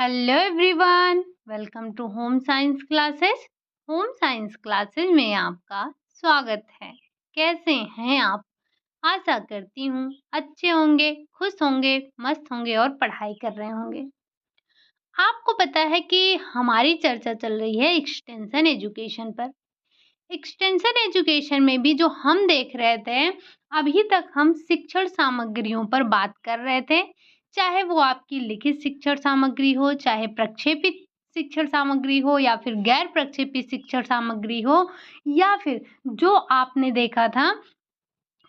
Hello everyone, welcome to home science classes. Home science classes में आपका स्वागत है। कैसे हैं आप? आशा करती हूँ अच्छे होंगे, खुश होंगे, मस्त होंगे और पढ़ाई कर रहे होंगे। आपको पता है कि हमारी चर्चा चल रही है एक्सटेंशन एजुकेशन पर। एक्सटेंशन एजुकेशन में भी जो हम देख रहे थे, अभी तक हम शिक्षण सामग्रियों पर बात कर रहे थे। चाहे वो आपकी लिखित शिक्षण सामग्री हो, चाहे प्रक्षेपित शिक्षण सामग्री हो या फिर गैर प्रक्षेपित शिक्षण सामग्री हो, या फिर जो आपने देखा था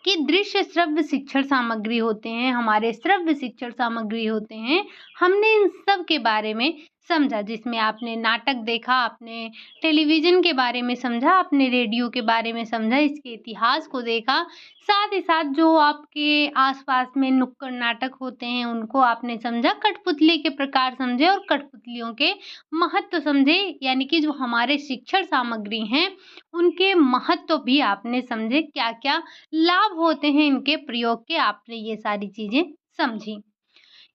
कि दृश्य श्रव्य शिक्षण सामग्री होते हैं, हमारे श्रव्य शिक्षण सामग्री होते हैं। हमने इन सब के बारे में समझा, जिसमें आपने नाटक देखा, आपने टेलीविज़न के बारे में समझा, आपने रेडियो के बारे में समझा, इसके इतिहास को देखा। साथ ही साथ जो आपके आस-पास में नुक्कड़ नाटक होते हैं, उनको आपने समझा, कठपुतली के प्रकार समझे और कठपुतलियों के महत्व समझे, यानी कि जो हमारे शिक्षण सामग्री हैं, उनके महत्व भी आपने समझे, क्या-क्या लाभ होते हैं इनके प्रयोग के, आपने ये सारी चीज़ें समझी।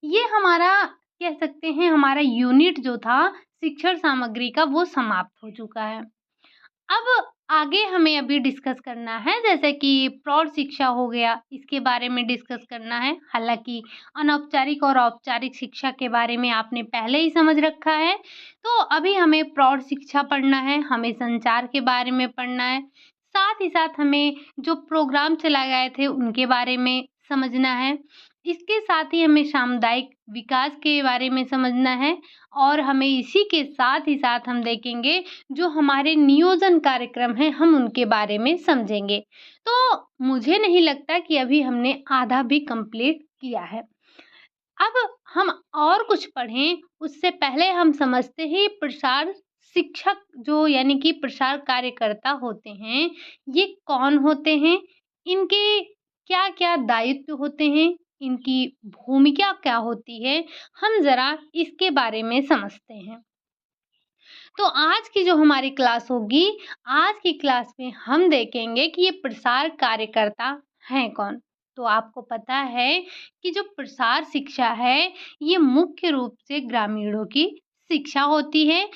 ये हमारा कह सकते हैं हमारा यूनिट जो था शिक्षण सामग्री का वो समाप्त हो चुका है। अब आगे हमें अभी डिस्कस करना है, जैसे कि प्रौढ़ शिक्षा हो गया, इसके बारे में डिस्कस करना है। हालाँकि अनौपचारिक और औपचारिक शिक्षा के बारे में आपने पहले ही समझ रखा है, तो अभी हमें प्रौढ़ शिक्षा पढ़ना है, हमें संचार के बारे में पढ़ना है। साथ ही साथ हमें जो प्रोग्राम चलाए गए थे उनके बारे में समझना है। इसके साथ ही हमें सामुदायिक विकास के बारे में समझना है और हमें इसी के साथ ही साथ हम देखेंगे जो हमारे नियोजन कार्यक्रम हैं, हम उनके बारे में समझेंगे। तो मुझे नहीं लगता कि अभी हमने आधा भी कंप्लीट किया है। अब हम और कुछ पढ़ें, उससे पहले हम समझते हैं प्रसार शिक्षक जो यानी कि प्रसार कार्यकर्ता होते हैं, ये कौन होते हैं? इनके क्या-क्या दायित्व होते हैं? इनकी भूमिका क्या होती है? हम ज़रा इसके बारे में समझते हैं। तो आज की जो हमारी क्लास होगी, आज की क्लास में हम देखेंगे कि ये प्रसार कार्यकर्ता हैं कौन? तो आपको पता है कि जो प्रसार शिक्षा है, ये मुख्य रूप से ग्रामीणों की शिक्षा होती है,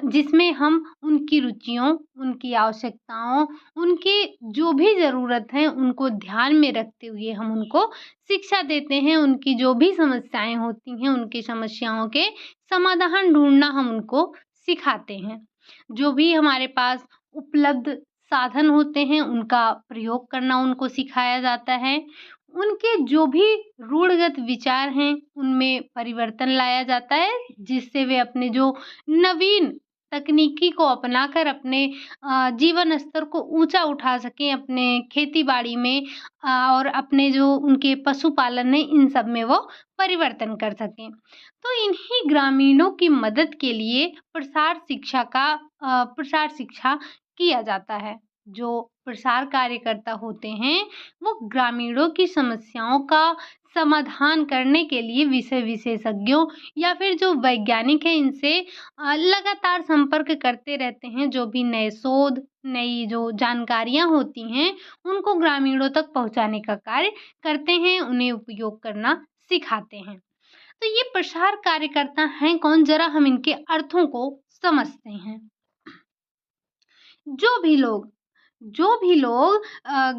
जिसमें हम उनकी रुचियों, उनकी आवश्यकताओं, उनकी जो भी ज़रूरत है, उनको ध्यान में रखते हुए हम उनको शिक्षा देते हैं। उनकी जो भी समस्याएँ होती हैं, उनकी समस्याओं के समाधान ढूँढना हम उनको सिखाते हैं। जो भी हमारे पास उपलब्ध साधन होते हैं, उनका प्रयोग करना उनको सिखाया जाता है। उनके जो भी रूढ़िगत विचार हैं, उनमें परिवर्तन लाया जाता है, जिससे वे अपने जो नवीन तकनीकी को अपनाकर अपने जीवन स्तर को ऊँचा उठा सकें, अपने खेती-बाड़ी में और अपने जो उनके पशुपालन है, इन सब में वो परिवर्तन कर सकें। तो इन्हीं ग्रामीणों की मदद के लिए प्रसार शिक्षा किया जाता है। जो प्रसार कार्यकर्ता होते हैं, वो ग्रामीणों की समस्याओं का समाधान करने के लिए विषय विशेषज्ञों या फिर जो वैज्ञानिक हैं, इनसे लगातार संपर्क करते रहते हैं। जो भी नए शोध, नई जो जानकारियाँ होती हैं, उनको ग्रामीणों तक पहुँचाने का कार्य करते हैं, उन्हें उपयोग करना सिखाते हैं। तो ये प्रसार कार्यकर्ता हैं कौन? ज़रा हम इनके अर्थों को समझते हैं। जो भी लोग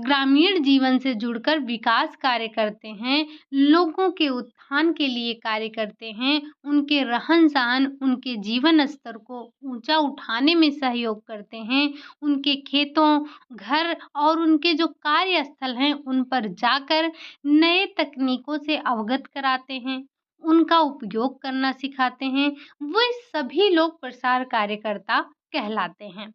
ग्रामीण जीवन से जुड़कर विकास कार्य करते हैं, लोगों के उत्थान के लिए कार्य करते हैं, उनके रहन-सहन, उनके जीवन स्तर को ऊँचा उठाने में सहयोग करते हैं, उनके खेतों, घर और उनके जो कार्यस्थल हैं, उन पर जाकर नए तकनीकों से अवगत कराते हैं, उनका उपयोग करना सिखाते हैं, वो सभी लोग प्रसार कार्यकर्ता कहलाते हैं।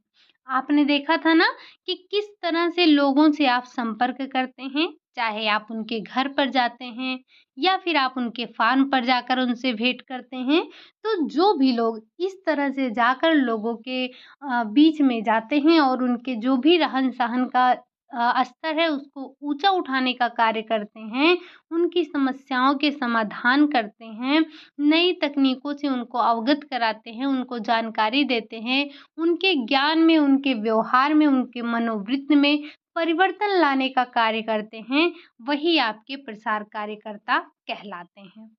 आपने देखा था ना कि किस तरह से लोगों से आप संपर्क करते हैं, चाहे आप उनके घर पर जाते हैं या फिर आप उनके फार्म पर जाकर उनसे भेंट करते हैं। तो जो भी लोग इस तरह से जाकर लोगों के बीच में जाते हैं और उनके जो भी रहन-सहन का स्तर है उसको ऊँचा उठाने का कार्य करते हैं, उनकी समस्याओं के समाधान करते हैं, नई तकनीकों से उनको अवगत कराते हैं, उनको जानकारी देते हैं, उनके ज्ञान में, उनके व्यवहार में, उनके मनोवृत्ति में परिवर्तन लाने का कार्य करते हैं, वही आपके प्रसार कार्यकर्ता कहलाते हैं।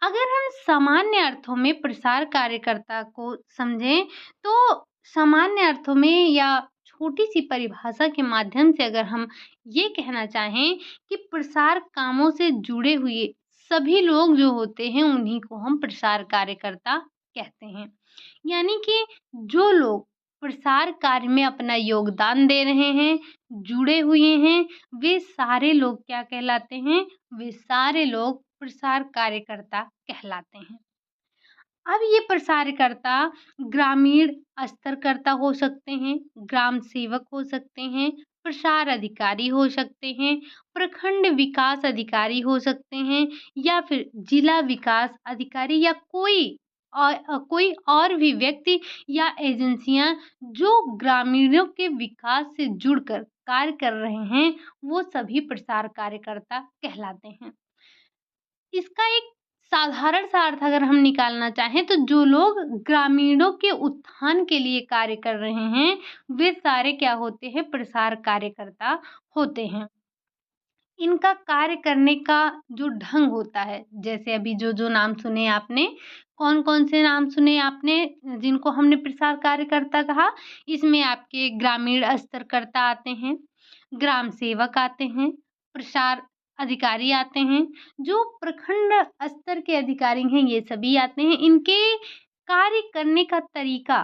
अगर हम सामान्य अर्थों में प्रसार कार्यकर्ता को समझें, तो सामान्य अर्थों में या छोटी-सी परिभाषा के माध्यम से अगर हम ये कहना चाहें कि प्रसार कामों से जुड़े हुए सभी लोग जो होते हैं, उन्हीं को हम प्रसार कार्यकर्ता कहते हैं। यानी कि जो लोग प्रसार कार्य में अपना योगदान दे रहे हैं, जुड़े हुए हैं, वे सारे लोग क्या कहलाते हैं? वे सारे लोग प्रसार कार्यकर्ता कहलाते हैं। अब ये प्रसारकर्ता ग्रामीण स्तरकर्ता हो सकते हैं, ग्राम सेवक हो सकते हैं, प्रसार अधिकारी हो सकते हैं, प्रखंड विकास अधिकारी हो सकते हैं या फिर जिला विकास अधिकारी या कोई और भी व्यक्ति या एजेंसियाँ जो ग्रामीणों के विकास से जुड़कर कार्य कर रहे हैं, वो सभी प्रसार कार्यकर्ता कहलाते हैं। इसका एक साधारण सा अर्थ अगर हम निकालना चाहें, तो जो लोग ग्रामीणों के उत्थान के लिए कार्य कर रहे हैं, वे सारे क्या होते हैं? प्रसार कार्यकर्ता होते हैं। इनका कार्य करने का जो ढंग होता है, जैसे अभी जो-जो नाम सुने आपने, कौन-कौन से नाम सुने आपने जिनको हमने प्रसार कार्यकर्ता कहा? इसमें आपके ग्रामीण स्तरकर्ता आते हैं, ग्राम सेवक आते हैं, प्रसार अधिकारी आते हैं, जो प्रखंड स्तर के अधिकारी हैं, ये सभी आते हैं। इनके कार्य करने का तरीका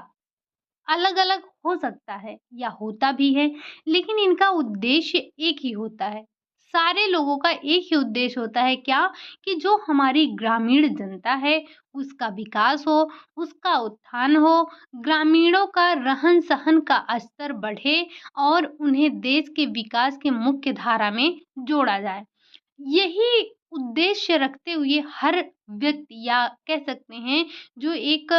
अलग-अलग हो सकता है या होता भी है, लेकिन इनका उद्देश्य एक ही होता है। सारे लोगों का एक ही उद्देश्य होता है क्या? कि जो हमारी ग्रामीण जनता है, उसका विकास हो, उसका उत्थान हो, ग्रामीणों का रहन-सहन का स्तर बढ़े और उन्हें देश के विकास की मुख्य धारा में जोड़ा जाए। यही उद्देश्य रखते हुए हर व्यक्ति या कह सकते हैं जो एक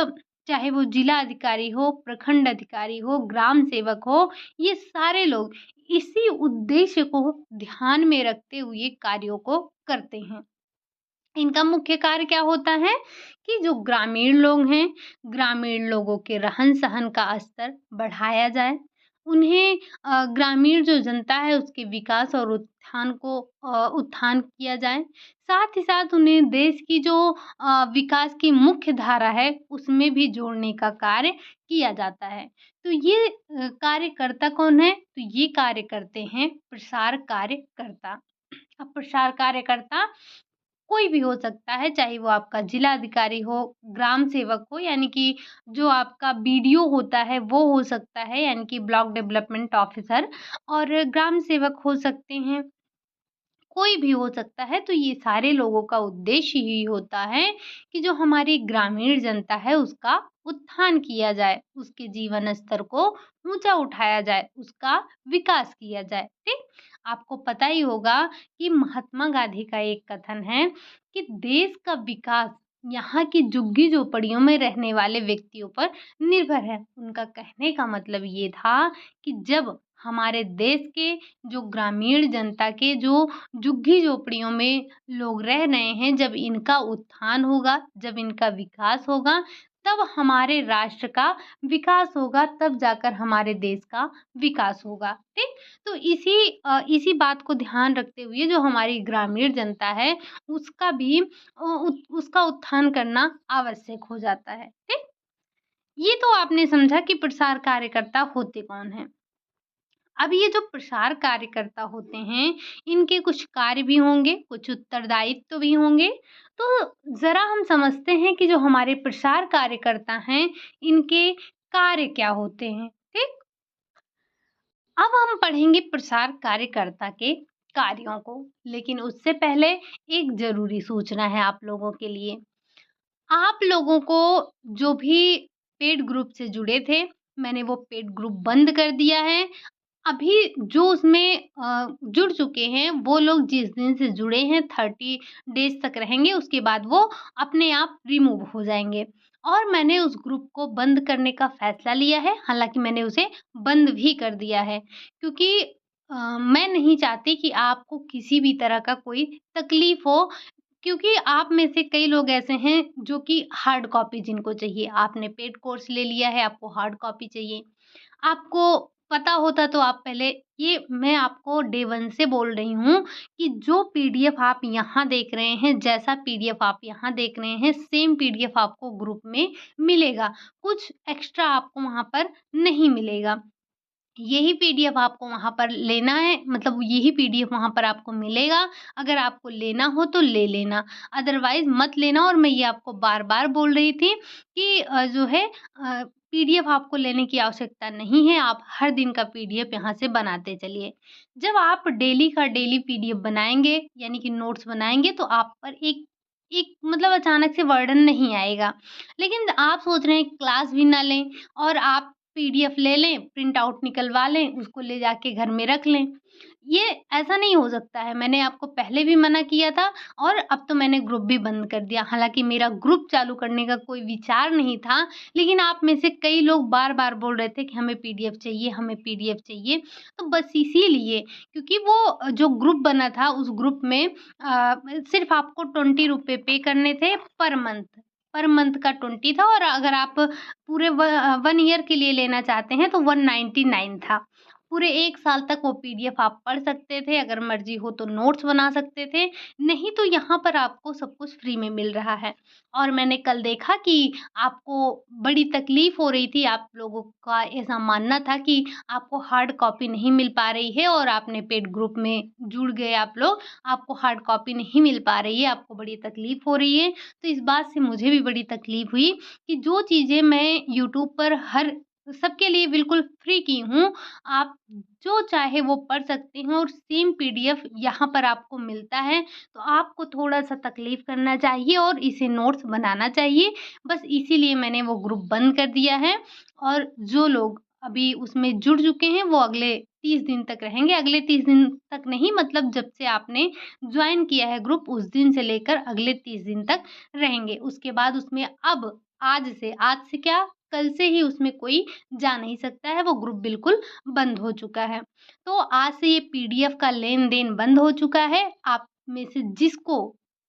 चाहे वो जिला अधिकारी हो, प्रखंड अधिकारी हो, ग्राम सेवक हो, ये सारे लोग इसी उद्देश्य को ध्यान में रखते हुए कार्यों को करते हैं। इनका मुख्य कार्य क्या होता है कि जो ग्रामीण लोग हैं, ग्रामीण लोगों के रहन-सहन का स्तर बढ़ाया जाए। उन्हें ग्रामीण जो जनता है उसके विकास और उत्थान किया जाए। साथ ही साथ उन्हें देश की जो विकास की मुख्य धारा है उसमें भी जोड़ने का कार्य किया जाता है। तो ये कार्यकर्ता कौन है? तो ये कार्य करते हैं प्रसार कार्यकर्ता। अब प्रसार कार्यकर्ता कोई भी हो सकता है, चाहे वो आपका जिला अधिकारी हो, ग्राम सेवक हो यानी कि जो आपका बीडीओ होता है वो हो सकता है यानी कि ब्लॉक डेवलपमेंट ऑफिसर और ग्राम सेवक हो सकते हैं। कोई भी हो सकता है, तो ये सारे लोगों का उद्देश्य ही होता है कि जो हमारी ग्रामीण जनता है उसका उत्थान किया जाए, उसके जीवन स्तर को ऊँचा उठाया जाए, उसका विकास किया जाए, ठीक? आपको पता ही होगा कि महात्मा गांधी का एक कथन है कि देश का विकास यहाँ की झुग्गी-झोपड़ियों में रहने वाले व्यक्तियों पर निर्भर है। उनका कहने का मतलब ये था कि जब हमारे देश के जो ग्रामीण जनता के जो झुग्गी-झोपड़ियों में लोग रह रहे हैं, जब इनका उत्थान होगा, जब इनका विकास होगा, तब हमारे राष्ट्र का विकास होगा, तब जाकर हमारे देश का विकास होगा, ठीक? तो इसी बात को ध्यान रखते हुए जो हमारी ग्रामीण जनता है, उसका भी उसका उत्थान करना आवश्यक हो जाता है, ठीक? ये तो आपने समझा कि प्रसार कार्यकर्ता होते कौन हैं। अब ये जो प्रसार कार्यकर्ता होते हैं, इनके कुछ कार्य भी होंगे, कुछ उत्तरदायित्व भी होंगे। तो ज़रा हम समझते हैं कि जो हमारे प्रसार कार्यकर्ता हैं, इनके कार्य क्या होते हैं, ठीक? अब हम पढ़ेंगे प्रसार कार्यकर्ता के कार्यों को, लेकिन उससे पहले एक ज़रूरी सूचना है आप लोगों के लिए। आप लोगों को जो भी पेड ग्रुप से जुड़े थे, मैंने वो पेड ग्रुप बंद कर दिया है। अभी जो उसमें जुड़ चुके हैं, वो लोग जिस दिन से जुड़े हैं 30 डेज़ तक रहेंगे, उसके बाद वो अपने आप रिमूव हो जाएँगे। और मैंने उस ग्रुप को बंद करने का फ़ैसला लिया है, हालाँकि मैंने उसे बंद भी कर दिया है क्योंकि मैं नहीं चाहती कि आपको किसी भी तरह का कोई तकलीफ़ हो क्योंकि आप में से कई लोग ऐसे हैं जो कि हार्ड कॉपी जिनको चाहिए। आपने पेड कोर्स ले लिया है, आपको हार्ड कॉपी चाहिए। आपको पता होता तो आप पहले, ये मैं आपको डे 1 से बोल रही हूँ कि जो पीडीएफ आप यहाँ देख रहे हैं, जैसा पीडीएफ आप यहाँ देख रहे हैं, सेम पीडीएफ आपको ग्रुप में मिलेगा। कुछ एक्स्ट्रा आपको वहाँ पर नहीं मिलेगा। यही पीडीएफ आपको वहाँ पर लेना है, मतलब यही पीडीएफ वहाँ पर आपको मिलेगा। अगर आपको लेना हो तो ले लेना, अदरवाइज़ मत लेना। और मैं ये आपको बार-बार बोल रही थी कि जो है पीडीएफ आपको लेने की आवश्यकता नहीं है, आप हर दिन का पीडीएफ यहाँ से बनाते चलिए। जब आप डेली का डेली पीडीएफ बनाएँगे, यानी कि नोट्स बनाएँगे, तो आप पर एक एक मतलब अचानक से बर्डन नहीं आएगा। लेकिन आप सोच रहे हैं क्लास भी ना लें और आप पीडीएफ ले लें, प्रिंट आउट निकलवा लें, उसको ले जाके घर में रख लें। ये ऐसा नहीं हो सकता है। मैंने आपको पहले भी मना किया था और अब तो मैंने ग्रुप भी बंद कर दिया। हालाँकि मेरा ग्रुप चालू करने का कोई विचार नहीं था, लेकिन आप में से कई लोग बार-बार बोल रहे थे कि हमें पीडीएफ चाहिए, हमें पीडीएफ चाहिए। तो बस इसीलिए, क्योंकि वो जो ग्रुप बना था उस ग्रुप में सिर्फ़ आपको ₹20 पे करने थे पर मंथ। पर मंथ का 20 था और अगर आप पूरे 1 ईयर के लिए लेना चाहते हैं तो 199 था। पूरे 1 साल तक वो पीडीएफ आप पढ़ सकते थे, अगर मर्ज़ी हो तो नोट्स बना सकते थे, नहीं तो यहाँ पर आपको सब कुछ फ्री में मिल रहा है। और मैंने कल देखा कि आपको बड़ी तकलीफ़ हो रही थी, आप लोगों का ऐसा मानना था कि आपको हार्ड कॉपी नहीं मिल पा रही है और आपने पेड ग्रुप में जुड़ गए आप लोग, आपको हार्ड कॉपी नहीं मिल पा रही है, आपको बड़ी तकलीफ़ हो रही है। तो इस बात से मुझे भी बड़ी तकलीफ़ हुई कि जो चीज़ें मैं यूट्यूब पर हर सबके लिए बिल्कुल फ्री की हूँ, आप जो चाहे वो पढ़ सकते हैं और सेम पीडीएफ यहाँ पर आपको मिलता है, तो आपको थोड़ा-सा तकलीफ़ करना चाहिए और इसे नोट्स बनाना चाहिए। बस इसीलिए मैंने वो ग्रुप बंद कर दिया है और जो लोग अभी उसमें जुड़ चुके हैं, वो अगले 30 दिन तक रहेंगे। अगले 30 दिन तक नहीं, मतलब जब से आपने जॉइन किया है ग्रुप, उस दिन से लेकर अगले 30 दिन तक रहेंगे। उसके बाद उसमें अब आज से क्या, कल से ही उसमें कोई जा नहीं सकता है, वो ग्रुप बिल्कुल बंद हो चुका है। तो आज से ये पीडीएफ का लेन-देन बंद हो चुका है। आप में से जिसको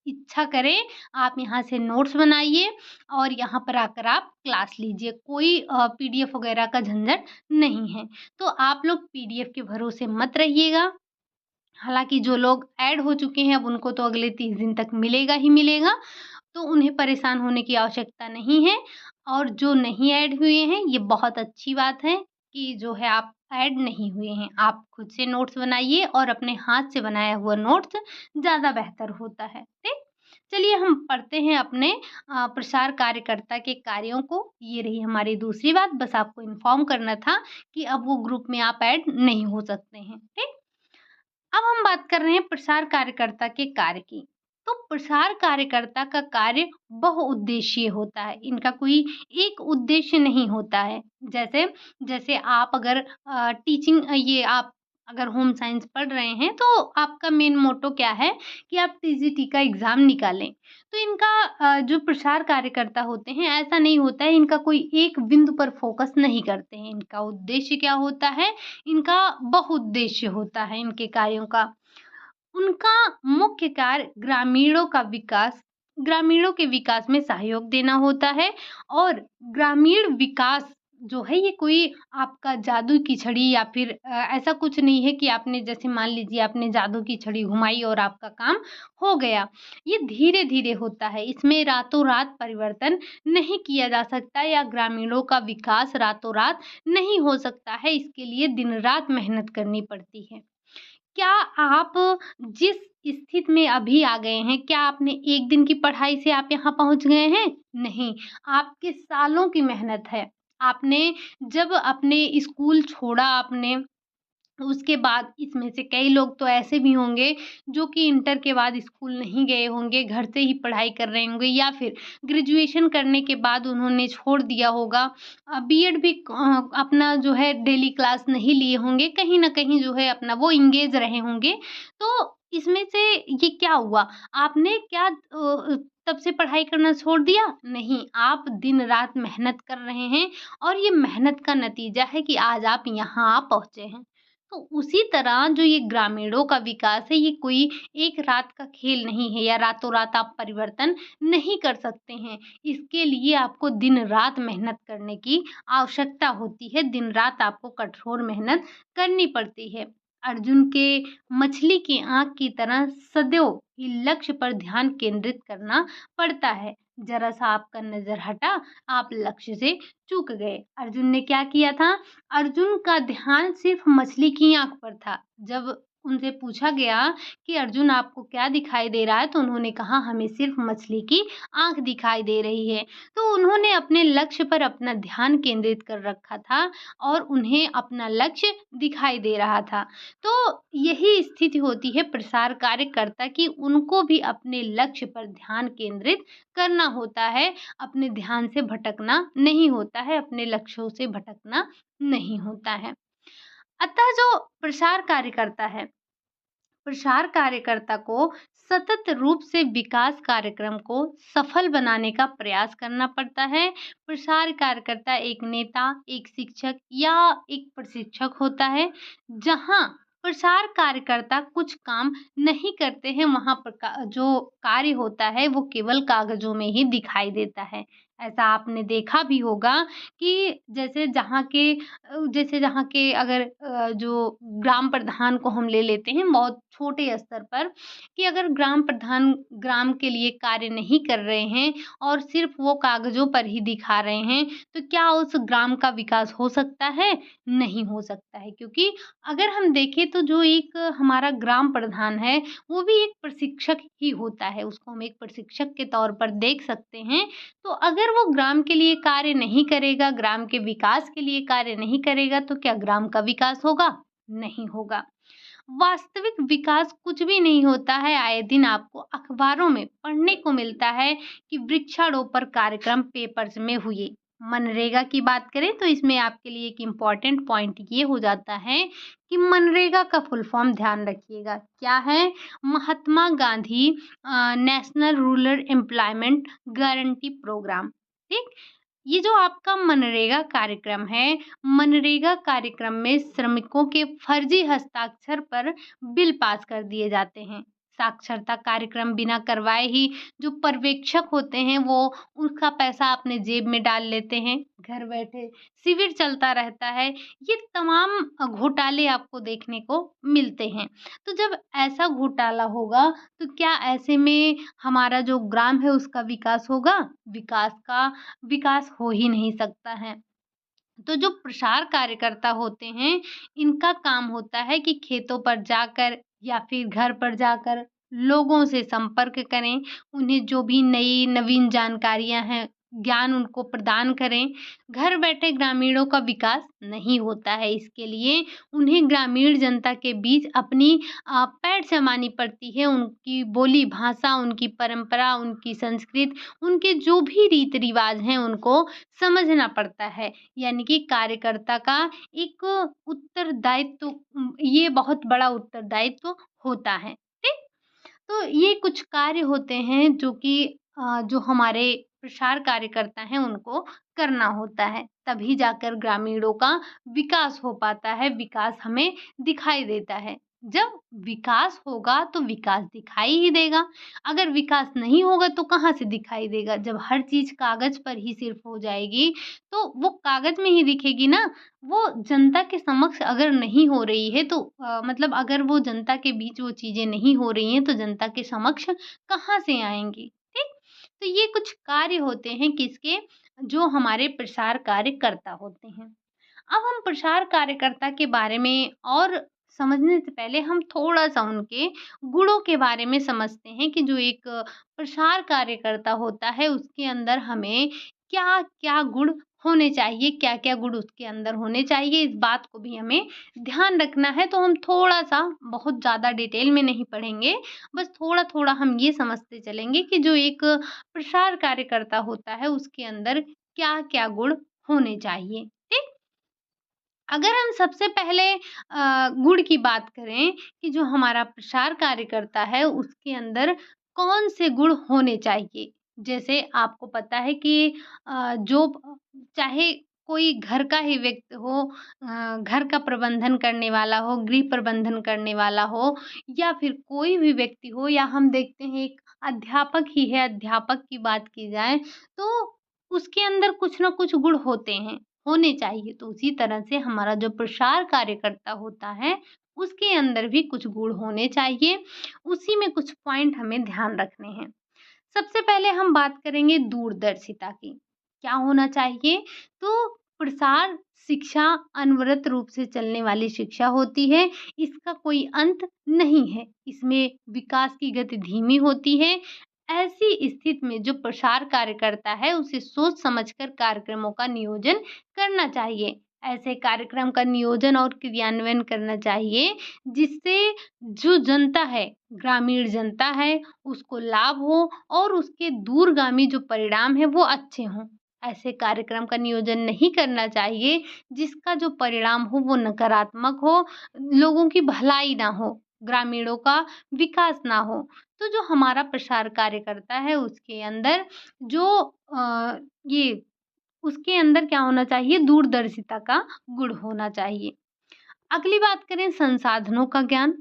इच्छा करे, आप यहाँ से नोट्स बनाइए और यहाँ पर आकर आप क्लास लीजिए। कोई पीडीएफ वगैरह का झंझट नहीं है। तो आप लोग पीडीएफ के भरोसे मत रहिएगा। हालाँकि जो लोग ऐड हो चुके हैं, अब उनको तो अगले 30 दिन तक मिलेगा ही मिलेगा, तो उन्हें परेशान होने की आवश्यकता नहीं है। और जो नहीं ऐड हुए हैं, ये बहुत अच्छी बात है कि जो है आप ऐड नहीं हुए हैं। आप खुद से नोट्स बनाइए और अपने हाथ से बनाया हुआ नोट्स ज़्यादा बेहतर होता है, ठीक? चलिए हम पढ़ते हैं अपने प्रसार कार्यकर्ता के कार्यों को। ये रही हमारी दूसरी बात, बस आपको इन्फॉर्म करना था कि अब वो ग्रुप में आप ऐड नहीं हो सकते हैं, ठीक? अब हम बात कर रहे हैं प्रसार कार्यकर्ता के कार्य की। तो प्रसार कार्यकर्ता का कार्य बहुउद्देशीय होता है। इनका कोई एक उद्देश्य नहीं होता है। जैसे जैसे आप अगर ये आप अगर होम साइंस पढ़ रहे हैं तो आपका मेन मोटो क्या है कि आप टीजीटी का एग्ज़ाम निकालें। तो इनका जो प्रसार कार्यकर्ता होते हैं, ऐसा नहीं होता है, इनका कोई एक बिंदु पर फ़ोकस नहीं करते हैं। इनका उद्देश्य क्या होता है, इनका बहुउद्देश्य होता है इनके कार्यों का। उनका मुख्य कार्य ग्रामीणों के विकास में सहयोग देना होता है। और ग्रामीण विकास जो है, ये कोई आपका जादू की छड़ी या फिर ऐसा कुछ नहीं है कि आपने, जैसे मान लीजिए आपने जादू की छड़ी घुमाई और आपका काम हो गया। ये धीरे-धीरे होता है, इसमें रातों-रात परिवर्तन नहीं किया जा सकता या ग्रामीणों का विकास रातों-रात नहीं हो सकता है, इसके लिए दिन-रात मेहनत करनी पड़ती है। क्या आप जिस स्थिति में अभी आ गए हैं, क्या आपने एक दिन की पढ़ाई से आप यहाँ पहुँच गए हैं? नहीं, आपके सालों की मेहनत है। आपने जब अपने स्कूल छोड़ा आपने, उसके बाद इसमें से कई लोग तो ऐसे भी होंगे जो कि इंटर के बाद स्कूल नहीं गए होंगे, घर से ही पढ़ाई कर रहे होंगे या फिर ग्रेजुएशन करने के बाद उन्होंने छोड़ दिया होगा। बीएड भी अपना जो है डेली क्लास नहीं लिए होंगे, कहीं न कहीं जो है अपना वो एंगेज रहे होंगे। तो इसमें से ये क्या हुआ? आपने क्या तब से पढ़ाई करना छोड़ दिया? नहीं, आप दिन-रात मेहनत कर रहे हैं और ये मेहनत का नतीजा है कि आज आप यहाँ पहुँचे हैं। तो उसी तरह जो ये ग्रामीणों का विकास है, ये कोई एक रात का खेल नहीं है या रातों-रात आप परिवर्तन नहीं कर सकते हैं। इसके लिए आपको दिन-रात मेहनत करने की आवश्यकता होती है, दिन-रात आपको कठोर मेहनत करनी पड़ती है। अर्जुन के मछली की आँख की तरह सदैव ही लक्ष्य पर ध्यान केंद्रित करना पड़ता है। ज़रा-सा आपका नज़र हटा, आप लक्ष्य से चूक गए। अर्जुन ने क्या किया था? अर्जुन का ध्यान सिर्फ़ मछली की आँख पर था। जब उनसे पूछा गया कि अर्जुन आपको क्या दिखाई दे रहा है? तो उन्होंने कहा हमें सिर्फ़ मछली की आँख दिखाई दे रही है। तो उन्होंने अपने लक्ष्य पर अपना ध्यान केंद्रित कर रखा था और उन्हें अपना लक्ष्य दिखाई दे रहा था। तो यही स्थिति होती है प्रसार कार्यकर्ता की, उनको भी अपने लक्ष्य पर ध्यान केंद्रित करना होता है, अपने ध्यान से भटकना नहीं होता है, अपने लक्ष्यों से भटकना नहीं होता है। अतः जो प्रसार कार्यकर्ता है, प्रसार कार्यकर्ता को सतत रूप से विकास कार्यक्रम को सफल बनाने का प्रयास करना पड़ता है। प्रसार कार्यकर्ता एक नेता, एक शिक्षक या एक प्रशिक्षक होता है। जहाँ प्रसार कार्यकर्ता कुछ काम नहीं करते हैं, वहाँ पर जो कार्य होता है वो केवल कागज़ों में ही दिखाई देता है। ऐसा आपने देखा भी होगा कि जैसे जहाँ के अगर जो ग्राम प्रधान को हम ले लेते हैं बहुत छोटे स्तर पर, कि अगर ग्राम प्रधान ग्राम के लिए कार्य नहीं कर रहे हैं और सिर्फ वो कागज़ों पर ही दिखा रहे हैं, तो क्या उस ग्राम का विकास हो सकता है? नहीं हो सकता है, क्योंकि अगर हम देखें तो जो एक हमारा ग्राम प्रधान है, वो भी एक प्रशिक्षक ही होता है, उसको हम एक प्रशिक्षक के तौर पर देख सकते हैं। तो अगर वो ग्राम के लिए कार्य नहीं करेगा, ग्राम के विकास के लिए कार्य नहीं करेगा, तो क्या ग्राम का विकास होगा? नहीं होगा। वास्तविक विकास कुछ भी नहीं होता है। आए दिन आपको अखबारों में पढ़ने को मिलता है कि वृक्षारोपण कार्यक्रम पेपर्स में हुए। मनरेगा की बात करें तो इसमें आपके लिए एक इम्पोर्टेंट पॉइंट ये हो जाता है कि मनरेगा का फुल फॉर्म ध्यान रखिएगा। क्या है? Mahatma Gandhi national rural employment guarantee programme. ठीक? ये जो आपका मनरेगा कार्यक्रम है, मनरेगा कार्यक्रम में श्रमिकों के फर्जी हस्ताक्षर पर बिल पास कर दिए जाते हैं। साक्षरता कार्यक्रम बिना करवाए ही जो पर्यवेक्षक होते हैं वो उसका पैसा अपने जेब में डाल लेते हैं। घर बैठे शिविर चलता रहता है। ये तमाम घोटाले आपको देखने को मिलते हैं। तो जब ऐसा घोटाला होगा तो क्या ऐसे में हमारा जो ग्राम है उसका विकास होगा? विकास हो ही नहीं सकता है। तो जो प्रसार कार्यकर्ता होते हैं, इनका काम होता है कि खेतों पर जाकर या फिर घर पर जाकर लोगों से संपर्क करें, उन्हें जो भी नई नवीन जानकारियाँ हैं, ज्ञान उनको प्रदान करें। घर बैठे ग्रामीणों का विकास नहीं होता है, इसके लिए उन्हें ग्रामीण जनता के बीच अपनी पैठ जमानी पड़ती है, उनकी बोली भाषा, उनकी परंपरा, उनकी संस्कृति, उनके जो भी रीति-रिवाज हैं, उनको समझना पड़ता है। यानी कि कार्यकर्ता का एक उत्तरदायित्व ये बहुत बड़ा उत्तरदायित्व होता है, ठीक? तो ये कुछ कार्य होते हैं जो कि जो हमारे प्रसार कार्यकर्ता हैं उनको करना होता है, तभी जाकर ग्रामीणों का विकास हो पाता है, विकास हमें दिखाई देता है। जब विकास होगा तो विकास दिखाई ही देगा, अगर विकास नहीं होगा तो कहाँ से दिखाई देगा? जब हर चीज़ कागज़ पर ही सिर्फ़ हो जाएगी, तो वो कागज़ में ही दिखेगी ना, वो जनता के समक्ष अगर नहीं हो रही है तो मतलब अगर वो जनता के बीच वो चीज़ें नहीं हो रही हैं, तो जनता के समक्ष कहाँ से आएँगी, ठीक? तो ये कुछ कार्य होते हैं किसके? जो हमारे प्रसार कार्यकर्ता होते हैं। अब हम प्रसार कार्यकर्ता के बारे में और समझने से पहले हम थोड़ा-सा उनके गुणों के बारे में समझते हैं कि जो एक प्रसार कार्यकर्ता होता है, उसके अंदर हमें क्या-क्या गुण होने चाहिए, क्या-क्या गुण उसके अंदर होने चाहिए, इस बात को भी हमें ध्यान रखना है। तो हम थोड़ा-सा, बहुत ज़्यादा डिटेल में नहीं पढ़ेंगे, बस थोड़ा-थोड़ा हम ये समझते चलेंगे कि जो एक प्रसार कार्यकर्ता होता है, उसके अंदर क्या-क्या गुण होने चाहिए। ठीक? अगर हम सबसे पहले गुण की बात करें कि जो हमारा प्रसार कार्यकर्ता है उसके अंदर कौन से गुण होने चाहिए। जैसे आपको पता है कि जो चाहे कोई घर का ही व्यक्ति हो, घर का प्रबंधन करने वाला हो, गृह प्रबंधन करने वाला हो, या फिर कोई भी व्यक्ति हो, या हम देखते हैं एक अध्यापक ही है, अध्यापक की बात की जाए तो उसके अंदर कुछ न कुछ गुण होते हैं, होने चाहिए। तो उसी तरह से हमारा जो प्रसार कार्यकर्ता होता है, उसके अंदर भी कुछ गुण होने चाहिए। उसी में कुछ पॉइंट हमें ध्यान रखने हैं। सबसे पहले हम बात करेंगे दूरदर्शिता की। क्या होना चाहिए? तो प्रसार शिक्षा अनवरत रूप से चलने वाली शिक्षा होती है, इसका कोई अंत नहीं है। इसमें विकास की गति धीमी होती है। ऐसी स्थिति में जो प्रसार कार्य करता है, उसे सोच समझकर कार्यक्रमों का नियोजन करना चाहिए। ऐसे कार्यक्रम का नियोजन और क्रियान्वयन करना चाहिए, जिससे जो जनता है, ग्रामीण जनता है, उसको लाभ हो और उसके दूरगामी जो परिणाम हैं वो अच्छे हों। ऐसे कार्यक्रम का नियोजन नहीं करना चाहिए जिसका जो परिणाम हो वो नकारात्मक हो, लोगों की भलाई ना हो, ग्रामीणों का विकास ना हो। तो जो हमारा प्रसार कार्यकर्ता है उसके अंदर जो ये उसके अंदर क्या होना चाहिए? दूरदर्शिता का गुण होना चाहिए। अगली बात करें संसाधनों का ज्ञान।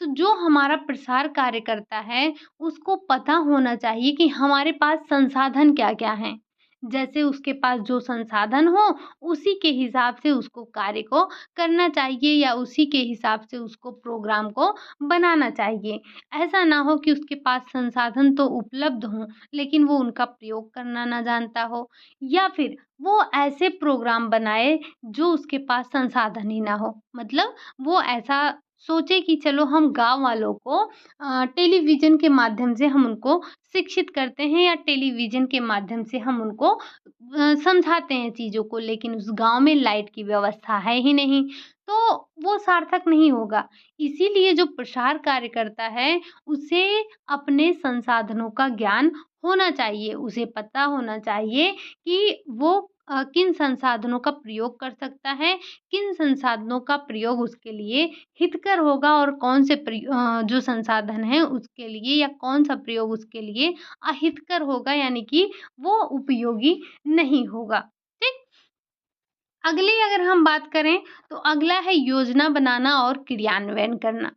तो जो हमारा प्रसार कार्य करता है, उसको पता होना चाहिए कि हमारे पास संसाधन क्या-क्या हैं। जैसे उसके पास जो संसाधन हो, उसी के हिसाब से उसको कार्य को करना चाहिए या उसी के हिसाब से उसको प्रोग्राम को बनाना चाहिए। ऐसा ना हो कि उसके पास संसाधन तो उपलब्ध हों, लेकिन वो उनका प्रयोग करना ना जानता हो, या फिर वो ऐसे प्रोग्राम बनाए, जो उसके पास संसाधन ही ना हो। मतलब वो ऐसा सोचे कि चलो हम गाँव वालों को टेलीविज़न के माध्यम से हम उनको शिक्षित करते हैं या टेलीविज़न के माध्यम से हम उनको समझाते हैं चीज़ों को, लेकिन उस गाँव में लाइट की व्यवस्था है ही नहीं, तो वो सार्थक नहीं होगा। इसीलिए जो प्रसार कार्य करता है, उसे अपने संसाधनों का ज्ञान होना चाहिए। उसे पता होना चाहिए कि वो किन संसाधनों का प्रयोग कर सकता है, किन संसाधनों का प्रयोग उसके लिए हितकर होगा और कौन से जो संसाधन हैं उसके लिए, या कौन-सा प्रयोग उसके लिए अहितकर होगा, यानी कि वो उपयोगी नहीं होगा। ठीक? अगली अगर हम बात करें तो अगला है योजना बनाना और क्रियान्वयन करना।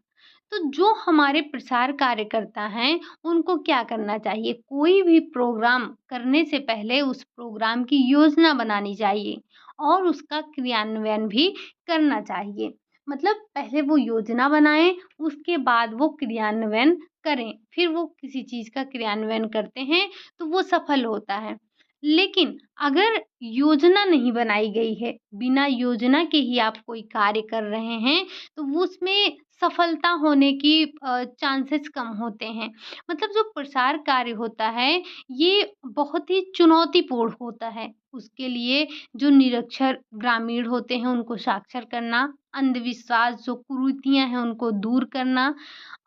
तो जो हमारे प्रसार कार्यकर्ता हैं, उनको क्या करना चाहिए? कोई भी प्रोग्राम करने से पहले उस प्रोग्राम की योजना बनानी चाहिए और उसका क्रियान्वयन भी करना चाहिए। मतलब पहले वो योजना बनाएँ, उसके बाद वो क्रियान्वयन करें। फिर वो किसी चीज़ का क्रियान्वयन करते हैं, तो वो सफल होता है। लेकिन अगर योजना नहीं बनाई गई है, बिना योजना के ही आप कोई कार्य कर रहे हैं, तो वो उसमें सफलता होने की चांसेस कम होते हैं। मतलब जो प्रसार कार्य होता है, ये बहुत ही चुनौतीपूर्ण होता है। उसके लिए जो निरक्षर ग्रामीण होते हैं, उनको साक्षर करना, अंधविश्वास जो कुरीतियाँ हैं, उनको दूर करना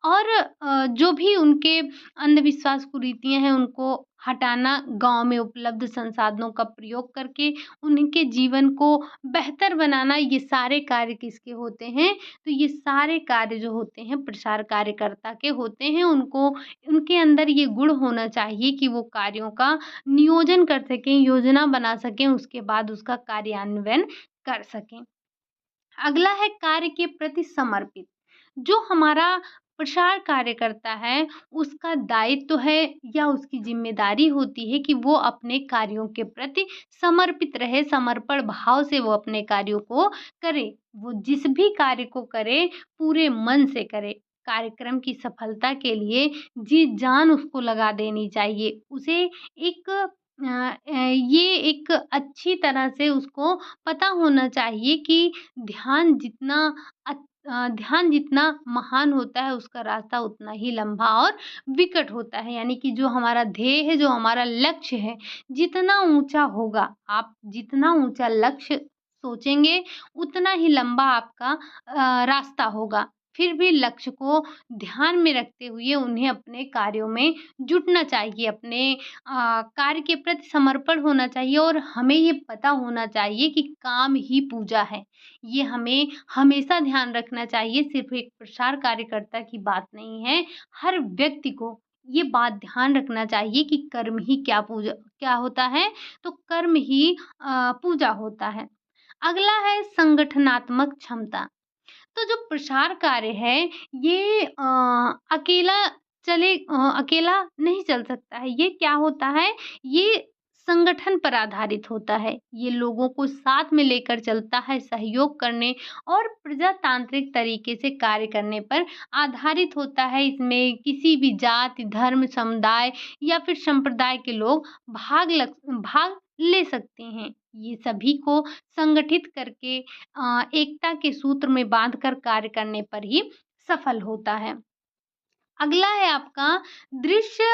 और जो भी उनके अंधविश्वास कुरीतियाँ हैं, उनको हटाना, गाँव में उपलब्ध संसाधनों का प्रयोग करके उनके जीवन को बेहतर बनाना, ये सारे कार्य किसके होते हैं? तो ये सारे कार्य जो होते हैं प्रसार कार्यकर्ता के होते हैं। उनको उनके अंदर ये गुण होना चाहिए कि वो कार्यों का नियोजन कर सकें, योजना बना सकें, उसके बाद उसका कार्यान्वयन कर सकें। अगला है कार्य के प्रति समर्पित। जो हमारा प्रसार कार्य करता है, उसका दायित्व है या उसकी ज़िम्मेदारी होती है कि वो अपने कार्यों के प्रति समर्पित रहे, समर्पण भाव से वो अपने कार्यों को करे। वो जिस भी कार्य को करे, पूरे मन से करे। कार्यक्रम की सफलता के लिए जी-जान उसको लगा देनी चाहिए। उसे एक ये एक अच्छी तरह से उसको पता होना चाहिए कि ध्यान जितना ध्यान जितना महान होता है, उसका रास्ता उतना ही लंबा और विकट होता है। यानी कि जो हमारा ध्येय है, जो हमारा लक्ष्य है, जितना ऊँचा होगा, आप जितना ऊँचा लक्ष्य सोचेंगे, उतना ही लंबा आपका रास्ता होगा। फिर भी लक्ष्य को ध्यान में रखते हुए उन्हें अपने कार्यों में जुटना चाहिए, अपने कार्य के प्रति समर्पण होना चाहिए और हमें ये पता होना चाहिए कि काम ही पूजा है। ये हमें हमेशा ध्यान रखना चाहिए, सिर्फ़ एक प्रसार कार्यकर्ता की बात नहीं है, हर व्यक्ति को ये बात ध्यान रखना चाहिए कि कर्म ही क्या होता है, तो कर्म ही पूजा होता है। अगला है संगठनात्मक क्षमता। तो जो प्रसार कार्य है ये अकेला नहीं चल सकता है। ये क्या होता है, ये संगठन पर आधारित होता है। ये लोगों को साथ में लेकर चलता है, सहयोग करने और प्रजातांत्रिक तरीके से कार्य करने पर आधारित होता है। इसमें किसी भी जाति, धर्म, समुदाय या फिर संप्रदाय के लोग भाग ले सकते हैं। ये सभी को संगठित करके एकता के सूत्र में बाँधकर कार्य करने पर ही सफल होता है। अगला है आपका दृश्य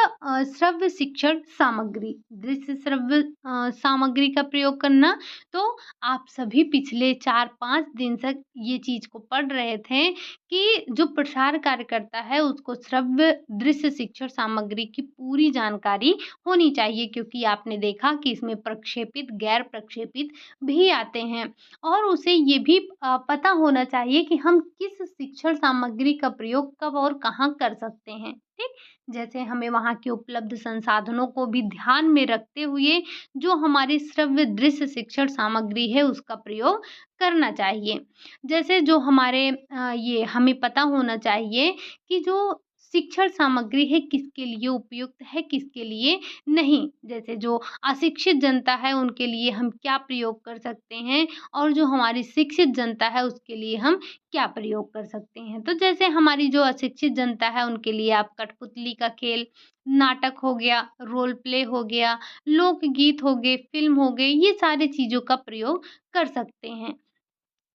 श्रव्य शिक्षण सामग्री। दृश्य श्रव्य सामग्री का प्रयोग करना। तो आप सभी पिछले 4-5 दिन तक ये चीज़ को पढ़ रहे थे कि जो प्रसार कार्य करता है उसको श्रव्य दृश्य शिक्षण सामग्री की पूरी जानकारी होनी चाहिए, क्योंकि आपने देखा कि इसमें प्रक्षेपित, गैर प्रक्षेपित भी आते हैं और उसे ये भी पता होना चाहिए कि हम किस शिक्षण सामग्री का प्रयोग कब और कहाँ कर सकते हैं, ठीक? जैसे हमें वहाँ के उपलब्ध संसाधनों को भी ध्यान में रखते हुए जो हमारी श्रव्य दृश्य शिक्षण सामग्री है उसका प्रयोग करना चाहिए। जैसे जो हमारे ये हमें पता होना चाहिए कि जो शिक्षण सामग्री है किसके लिए उपयुक्त है, किसके लिए नहीं। जैसे जो अशिक्षित जनता है उनके लिए हम क्या प्रयोग कर सकते हैं और जो हमारी शिक्षित जनता है उसके लिए हम क्या प्रयोग कर सकते हैं। तो जैसे हमारी जो अशिक्षित जनता है उनके लिए आप कठपुतली का खेल, नाटक हो गया, रोल प्ले हो गया, लोकगीत हो गए, फ़िल्म हो गई, ये सारी चीज़ों का प्रयोग कर सकते हैं।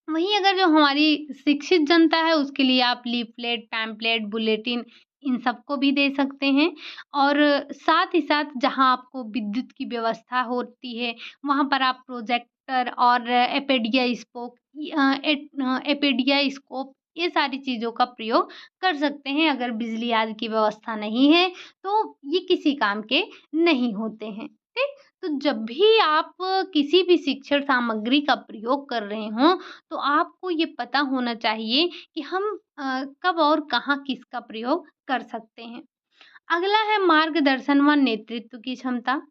वहीं अगर जो हमारी शिक्षित जनता है उसके लिए आप लीफलेट, पैम्पलेट, बुलेटिन इन सबको भी दे सकते हैं और साथ ही साथ जहाँ आपको विद्युत की व्यवस्था होती है वहाँ पर आप प्रोजेक्टर और एपेडिया स्कोप ये सारी चीज़ों का प्रयोग कर सकते हैं। अगर बिजली आदि की व्यवस्था नहीं है तो ये किसी काम के नहीं होते हैं, ठीक? तो जब भी आप किसी भी शिक्षण सामग्री का प्रयोग कर रहे हों तो आपको ये पता होना चाहिए कि हम कब और कहाँ किसका प्रयोग कर सकते हैं। अगला है मार्गदर्शन व नेतृत्व की क्षमता।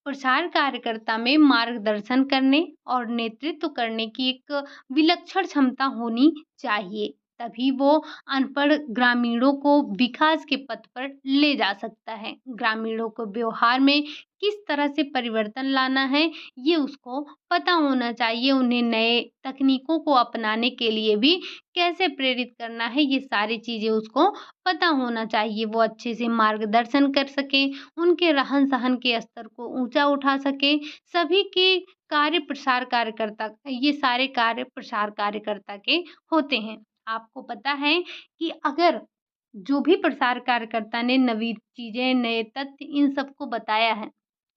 प्रसार कार्यकर्ता में मार्गदर्शन करने और नेतृत्व करने की एक विलक्षण क्षमता होनी चाहिए। तभी वो अनपढ़ ग्रामीणों को विकास के पथ पर ले जा सकता है। ग्रामीणों को व्यवहार में किस तरह से परिवर्तन लाना है, ये उसको पता होना चाहिए। उन्हें नए तकनीकों को अपनाने के लिए भी कैसे प्रेरित करना है, ये सारी चीज़ें उसको पता होना चाहिए। वो अच्छे से मार्गदर्शन कर सकें, उनके रहन-सहन के स्तर को ऊँचा उठा सकें। सभी के कार्य प्रसार कार्यकर्ता ये सारे कार्य प्रसार कार्यकर्ता के होते हैं। आपको पता है कि अगर जो भी प्रसार कार्यकर्ता ने नवीन चीज़ें, नए तथ्य इन सबको बताया है,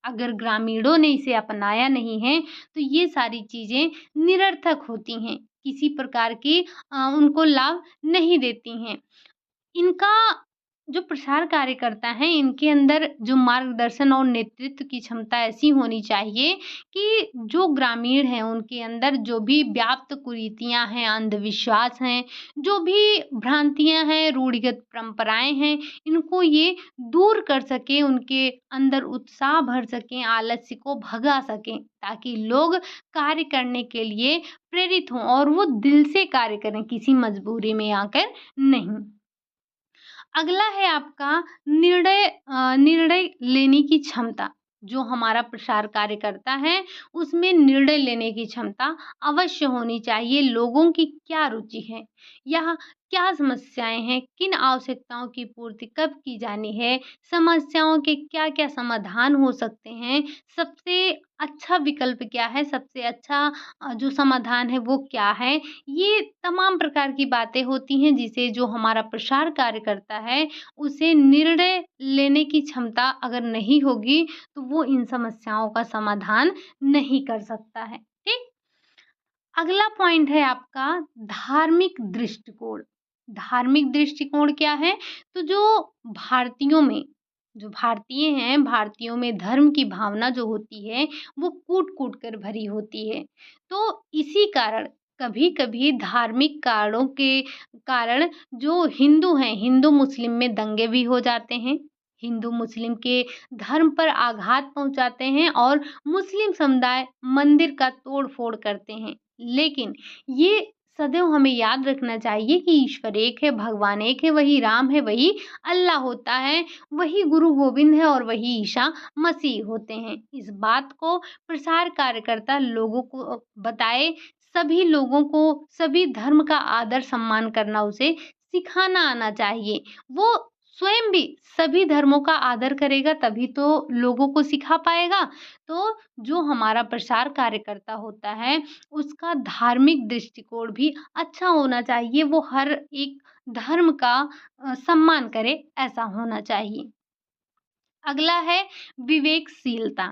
अगर ग्रामीणों ने इसे अपनाया नहीं है, तो ये सारी चीज़ें निरर्थक होती हैं, किसी प्रकार की उनको लाभ नहीं देती हैं। इनका जो प्रसार कार्यकर्ता हैं, इनके अंदर जो मार्गदर्शन और नेतृत्व की क्षमता ऐसी होनी चाहिए कि जो ग्रामीण हैं, उनके अंदर जो भी व्याप्त कुरीतियाँ हैं, अंधविश्वास हैं, जो भी भ्रांतियाँ हैं, रूढ़िगत परंपराएँ हैं, इनको ये दूर कर सकें, उनके अंदर उत्साह भर सकें, आलस्य को भगा सकें, ताकि लोग कार्य करने के लिए प्रेरित हों और वो दिल से कार्य करें, किसी मजबूरी में आकर नहीं। अगला है आपका निर्णय लेने की क्षमता। जो हमारा प्रसार कार्य करता है, उसमें निर्णय लेने की क्षमता अवश्य होनी चाहिए। लोगों की क्या रुचि है या क्या समस्याएँ हैं, किन आवश्यकताओं की पूर्ति कब की जानी है, समस्याओं के क्या-क्या समाधान हो सकते हैं, सबसे अच्छा विकल्प क्या है, सबसे अच्छा जो समाधान है वो क्या है। ये तमाम प्रकार की बातें होती हैं जिसे जो हमारा प्रसार कार्य करता है, उसे निर्णय लेने की क्षमता अगर नहीं होगी, तो वो इन समस्याओं का समाधान नहीं कर सकता है, ठीक? अगला पॉइंट है आपका धार्मिक दृष्टिकोण। धार्मिक दृष्टिकोण क्या है? तो जो भारतीय हैं, भारतीयों में धर्म की भावना जो होती है, वो कूट-कूट कर भरी होती है। तो इसी कारण कभी-कभी धार्मिक कारणों के कारण जो हिंदू हैं, हिंदू-मुस्लिम में दंगे भी हो जाते हैं। हिंदू मुस्लिम के धर्म पर आघात पहुँचाते हैं और मुस्लिम समुदाय मंदिर का तोड़-फोड़ करते हैं। लेकिन ये सदैव हमें याद रखना चाहिए कि ईश्वर एक है, भगवान एक है, वही राम है, वही अल्लाह होता है, वही गुरु गोविंद है और वही ईसा मसीह होते हैं। इस बात को प्रसार कार्यकर्ता लोगों को बताए, सभी लोगों को सभी धर्म का आदर सम्मान करना उसे सिखाना आना चाहिए। वो स्वयं भी सभी धर्मों का आदर करेगा तभी तो लोगों को सिखा पाएगा। तो जो हमारा प्रसार कार्यकर्ता होता है उसका धार्मिक दृष्टिकोण भी अच्छा होना चाहिए। वो हर एक धर्म का सम्मान करे, ऐसा होना चाहिए। अगला है विवेकशीलता।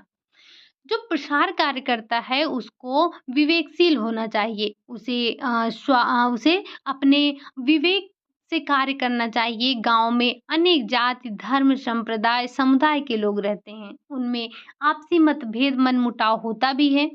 जो प्रसार कार्यकर्ता है उसको विवेकशील होना चाहिए। उसे अपने विवेक से कार्य करना चाहिए। गाँव में अनेक जाति, धर्म, संप्रदाय, समुदाय के लोग रहते हैं। उनमें आपसी मतभेद, मनमुटाव होता भी है।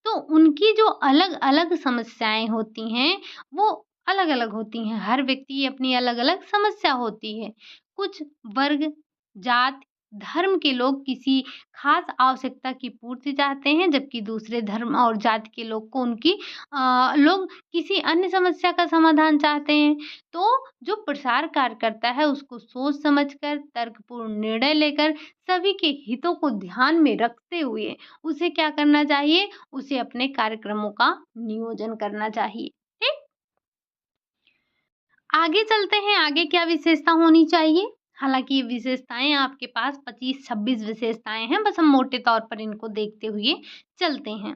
तो उनकी जो अलग-अलग समस्याएँ होती हैं, वो अलग-अलग होती हैं। हर व्यक्ति की अपनी अलग-अलग समस्या होती है। कुछ वर्ग, जात, धर्म के लोग किसी खास आवश्यकता की पूर्ति चाहते हैं, जबकि दूसरे धर्म और जाति के लोग को लोग किसी अन्य समस्या का समाधान चाहते हैं। तो जो प्रसार कार्यकर्ता है उसको सोच समझकर, तर्कपूर्ण निर्णय लेकर, सभी के हितों को ध्यान में रखते हुए उसे क्या करना चाहिए? उसे अपने कार्यक्रमों का नियोजन करना चाहिए। ठीक? आगे चलते हैं, आगे क्या विशेषता होनी चाहिए? हालाँकि ये विशेषताएँ आपके पास 25-26 विशेषताएँ हैं, बस हम मोटे तौर पर इनको देखते हुए चलते हैं।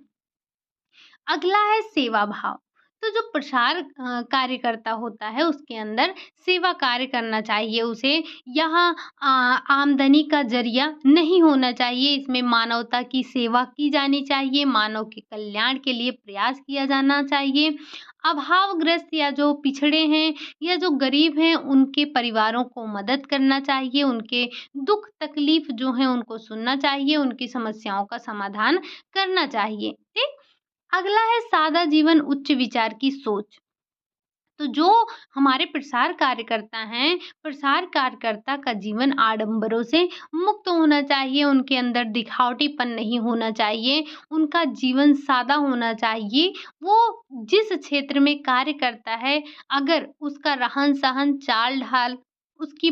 अगला है सेवा भाव। तो जो प्रसार कार्यकर्ता होता है उसके अंदर सेवा कार्य करना चाहिए उसे। यहाँ आमदनी का ज़रिया नहीं होना चाहिए, इसमें मानवता की सेवा की जानी चाहिए, मानव के कल्याण के लिए प्रयास किया जाना चाहिए। अभावग्रस्त या जो पिछड़े हैं या जो गरीब हैं उनके परिवारों को मदद करना चाहिए, उनके दुःख तकलीफ़ जो हैं उनको सुनना चाहिए, उनकी समस्याओं का समाधान करना चाहिए। ठीक? अगला है सादा जीवन उच्च विचार की सोच। तो जो हमारे प्रसार कार्यकर्ता हैं, प्रसार कार्यकर्ता का जीवन आडंबरों से मुक्त होना चाहिए, उनके अंदर दिखावटीपन नहीं होना चाहिए, उनका जीवन सादा होना चाहिए। वो जिस क्षेत्र में कार्य करता है, अगर उसका रहन-सहन, चाल-ढाल, उसकी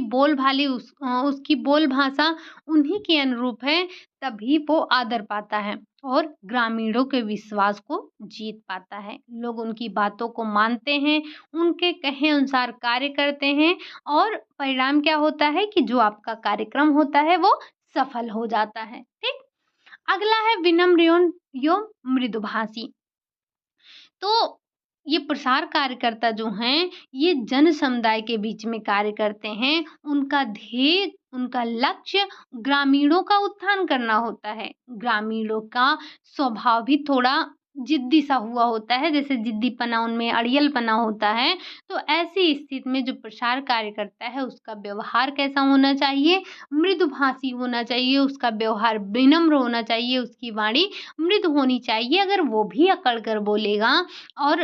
बोल भाषा उन्हीं के अनुरूप है, तभी वो आदर पाता है और ग्रामीणों के विश्वास को जीत पाता है। लोग उनकी बातों को मानते हैं, उनके कहे अनुसार कार्य करते हैं और परिणाम क्या होता है कि जो आपका कार्यक्रम होता है वो सफल हो जाता है। ठीक? अगला है विनम्र एवं मृदुभाषी। तो ये प्रसार कार्यकर्ता जो हैं, ये जन समुदाय के बीच में कार्य करते हैं। उनका ध्येय, उनका लक्ष्य ग्रामीणों का उत्थान करना होता है। ग्रामीणों का स्वभाव भी थोड़ा ज़िद्दी सा हुआ होता है, जैसे ज़िद्दीपना उनमें अड़ियलपना होता है। तो ऐसी स्थिति में जो प्रसार कार्यकर्ता है, उसका व्यवहार कैसा होना चाहिए? मृदुभाषी होना चाहिए, उसका व्यवहार विनम्र होना चाहिए, उसकी वाणी मृदु होनी चाहिए। अगर वो भी अकड़ कर बोलेगा और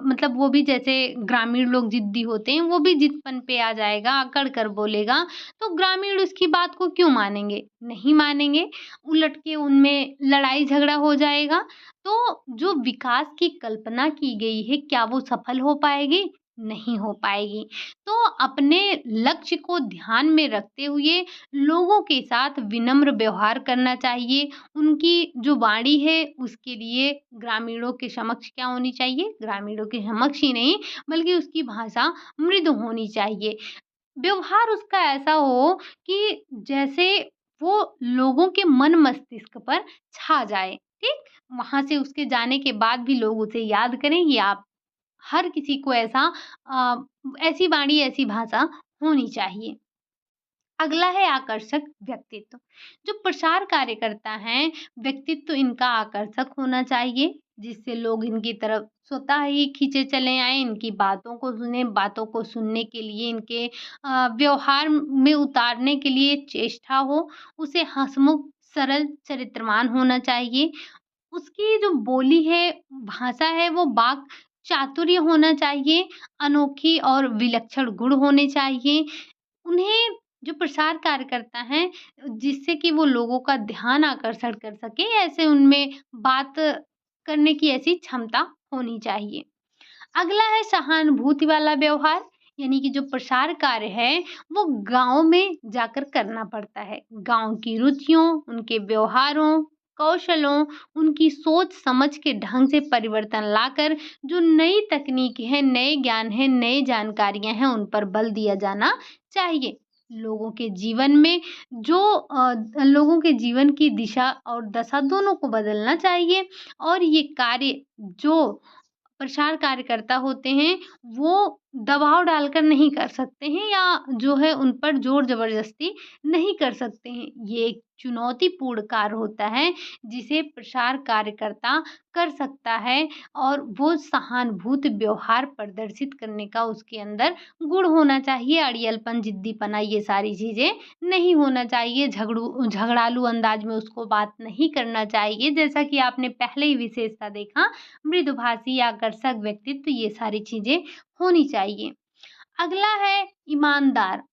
मतलब वो भी जैसे ग्रामीण लोग ज़िद्दी होते हैं, वो भी ज़िदपन पे आ जाएगा, अकड़ कर बोलेगा, तो ग्रामीण उसकी बात को क्यों मानेंगे? नहीं मानेंगे, उलट के उनमें लड़ाई-झगड़ा हो जाएगा। तो जो विकास की कल्पना की गई है, क्या वो सफल हो पाएगी? नहीं हो पाएगी। तो अपने लक्ष्य को ध्यान में रखते हुए लोगों के साथ विनम्र व्यवहार करना चाहिए। उनकी जो वाणी है उसके लिए ग्रामीणों के समक्ष क्या होनी चाहिए? ग्रामीणों के समक्ष ही नहीं बल्कि उसकी भाषा मृदु होनी चाहिए। व्यवहार उसका ऐसा हो कि जैसे वो लोगों के मन मस्तिष्क पर छा जाए, ठीक? वहाँ से उसके जाने के बाद भी लोग उसे याद करें। ये आप हर किसी को अ, ऐसी वाणी, ऐसी भाषा होनी चाहिए। अगला है आकर्षक व्यक्तित्व। जो प्रसार कार्यकर्ता हैं, व्यक्तित्व इनका आकर्षक होना चाहिए, जिससे लोग इनकी तरफ स्वतः ही खींचे चले आएँ, इनकी बातों को सुनें, बातों को सुनने के लिए इनके व्यवहार में उतारने के लिए चेष्टा हो। उसे हँसमुख, सरल, चरित्रवान होना चाहिए। उसकी जो बोली है, भाषा है, वो वाक् चातुर्य होना चाहिए, अनोखी और विलक्षण गुण होने चाहिए। उन्हें जो प्रसार कार्यकर्ता हैं, जिससे कि वो लोगों का ध्यान आकर्षण कर सकें, ऐसे उनमें बात करने की ऐसी क्षमता होनी चाहिए। अगला है सहानुभूति वाला व्यवहार, यानी कि जो प्रसार कार्य है, वो गाँव में जाकर करना पड़ता है। गाँव की रुचियों, उनके व्यवहारों, कौशलों, उनकी सोच-समझ के ढंग से परिवर्तन लाकर जो नई तकनीक है, नए ज्ञान है, नई जानकारियाँ हैं, उन पर बल दिया जाना चाहिए। लोगों के जीवन में जो लोगों के जीवन की दिशा और दशा दोनों को बदलना चाहिए और ये कार्य जो प्रसार कार्यकर्ता होते हैं, वो दबाव डालकर नहीं कर सकते हैं या जो है उन पर ज़ोर-ज़बरदस्ती नहीं कर सकते हैं। ये एक चुनौतीपूर्ण कार्य होता है, जिसे प्रसार कार्यकर्ता कर सकता है और वो सहानुभूति व्यवहार प्रदर्शित करने का उसके अंदर गुण होना चाहिए। अड़ियलपन, ज़िद्दीपना ये सारी चीज़ें नहीं होना चाहिए। झगड़ालू अंदाज में उसको बात नहीं करना चाहिए। जैसा कि आपने पहले ही विशेषता देखा, मृदुभाषी, आकर्षक व्यक्तित्व, ये सारी चीज़ें होनी चाहिए। अगला है ईमानदार।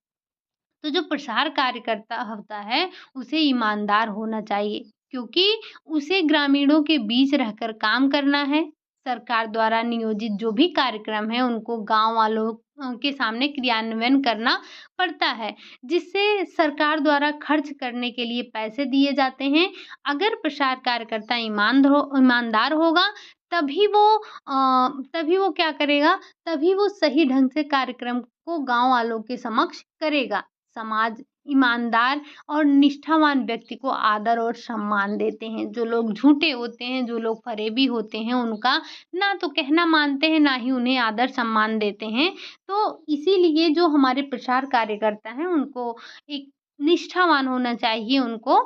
तो जो प्रसार कार्यकर्ता होता है, उसे ईमानदार होना चाहिए क्योंकि उसे ग्रामीणों के बीच रहकर काम करना है। सरकार द्वारा नियोजित जो भी कार्यक्रम है, उनको गाँव वालों के सामने क्रियान्वयन करना पड़ता है, जिससे सरकार द्वारा खर्च करने के लिए पैसे दिए जाते हैं। अगर प्रसार कार्यकर्ता ईमानदार होगा, तभी वो क्या करेगा, तभी वो सही ढंग से कार्यक्रम को गाँव वालों के समक्ष करेगा। समाज ईमानदार और निष्ठावान व्यक्ति को आदर और सम्मान देते हैं। जो लोग झूठे होते हैं, जो लोग फरेबी होते हैं, उनका ना तो कहना मानते हैं, ना ही उन्हें आदर सम्मान देते हैं। तो इसीलिए जो हमारे प्रचार कार्यकर्ता हैं, उनको एक निष्ठावान होना चाहिए, उनको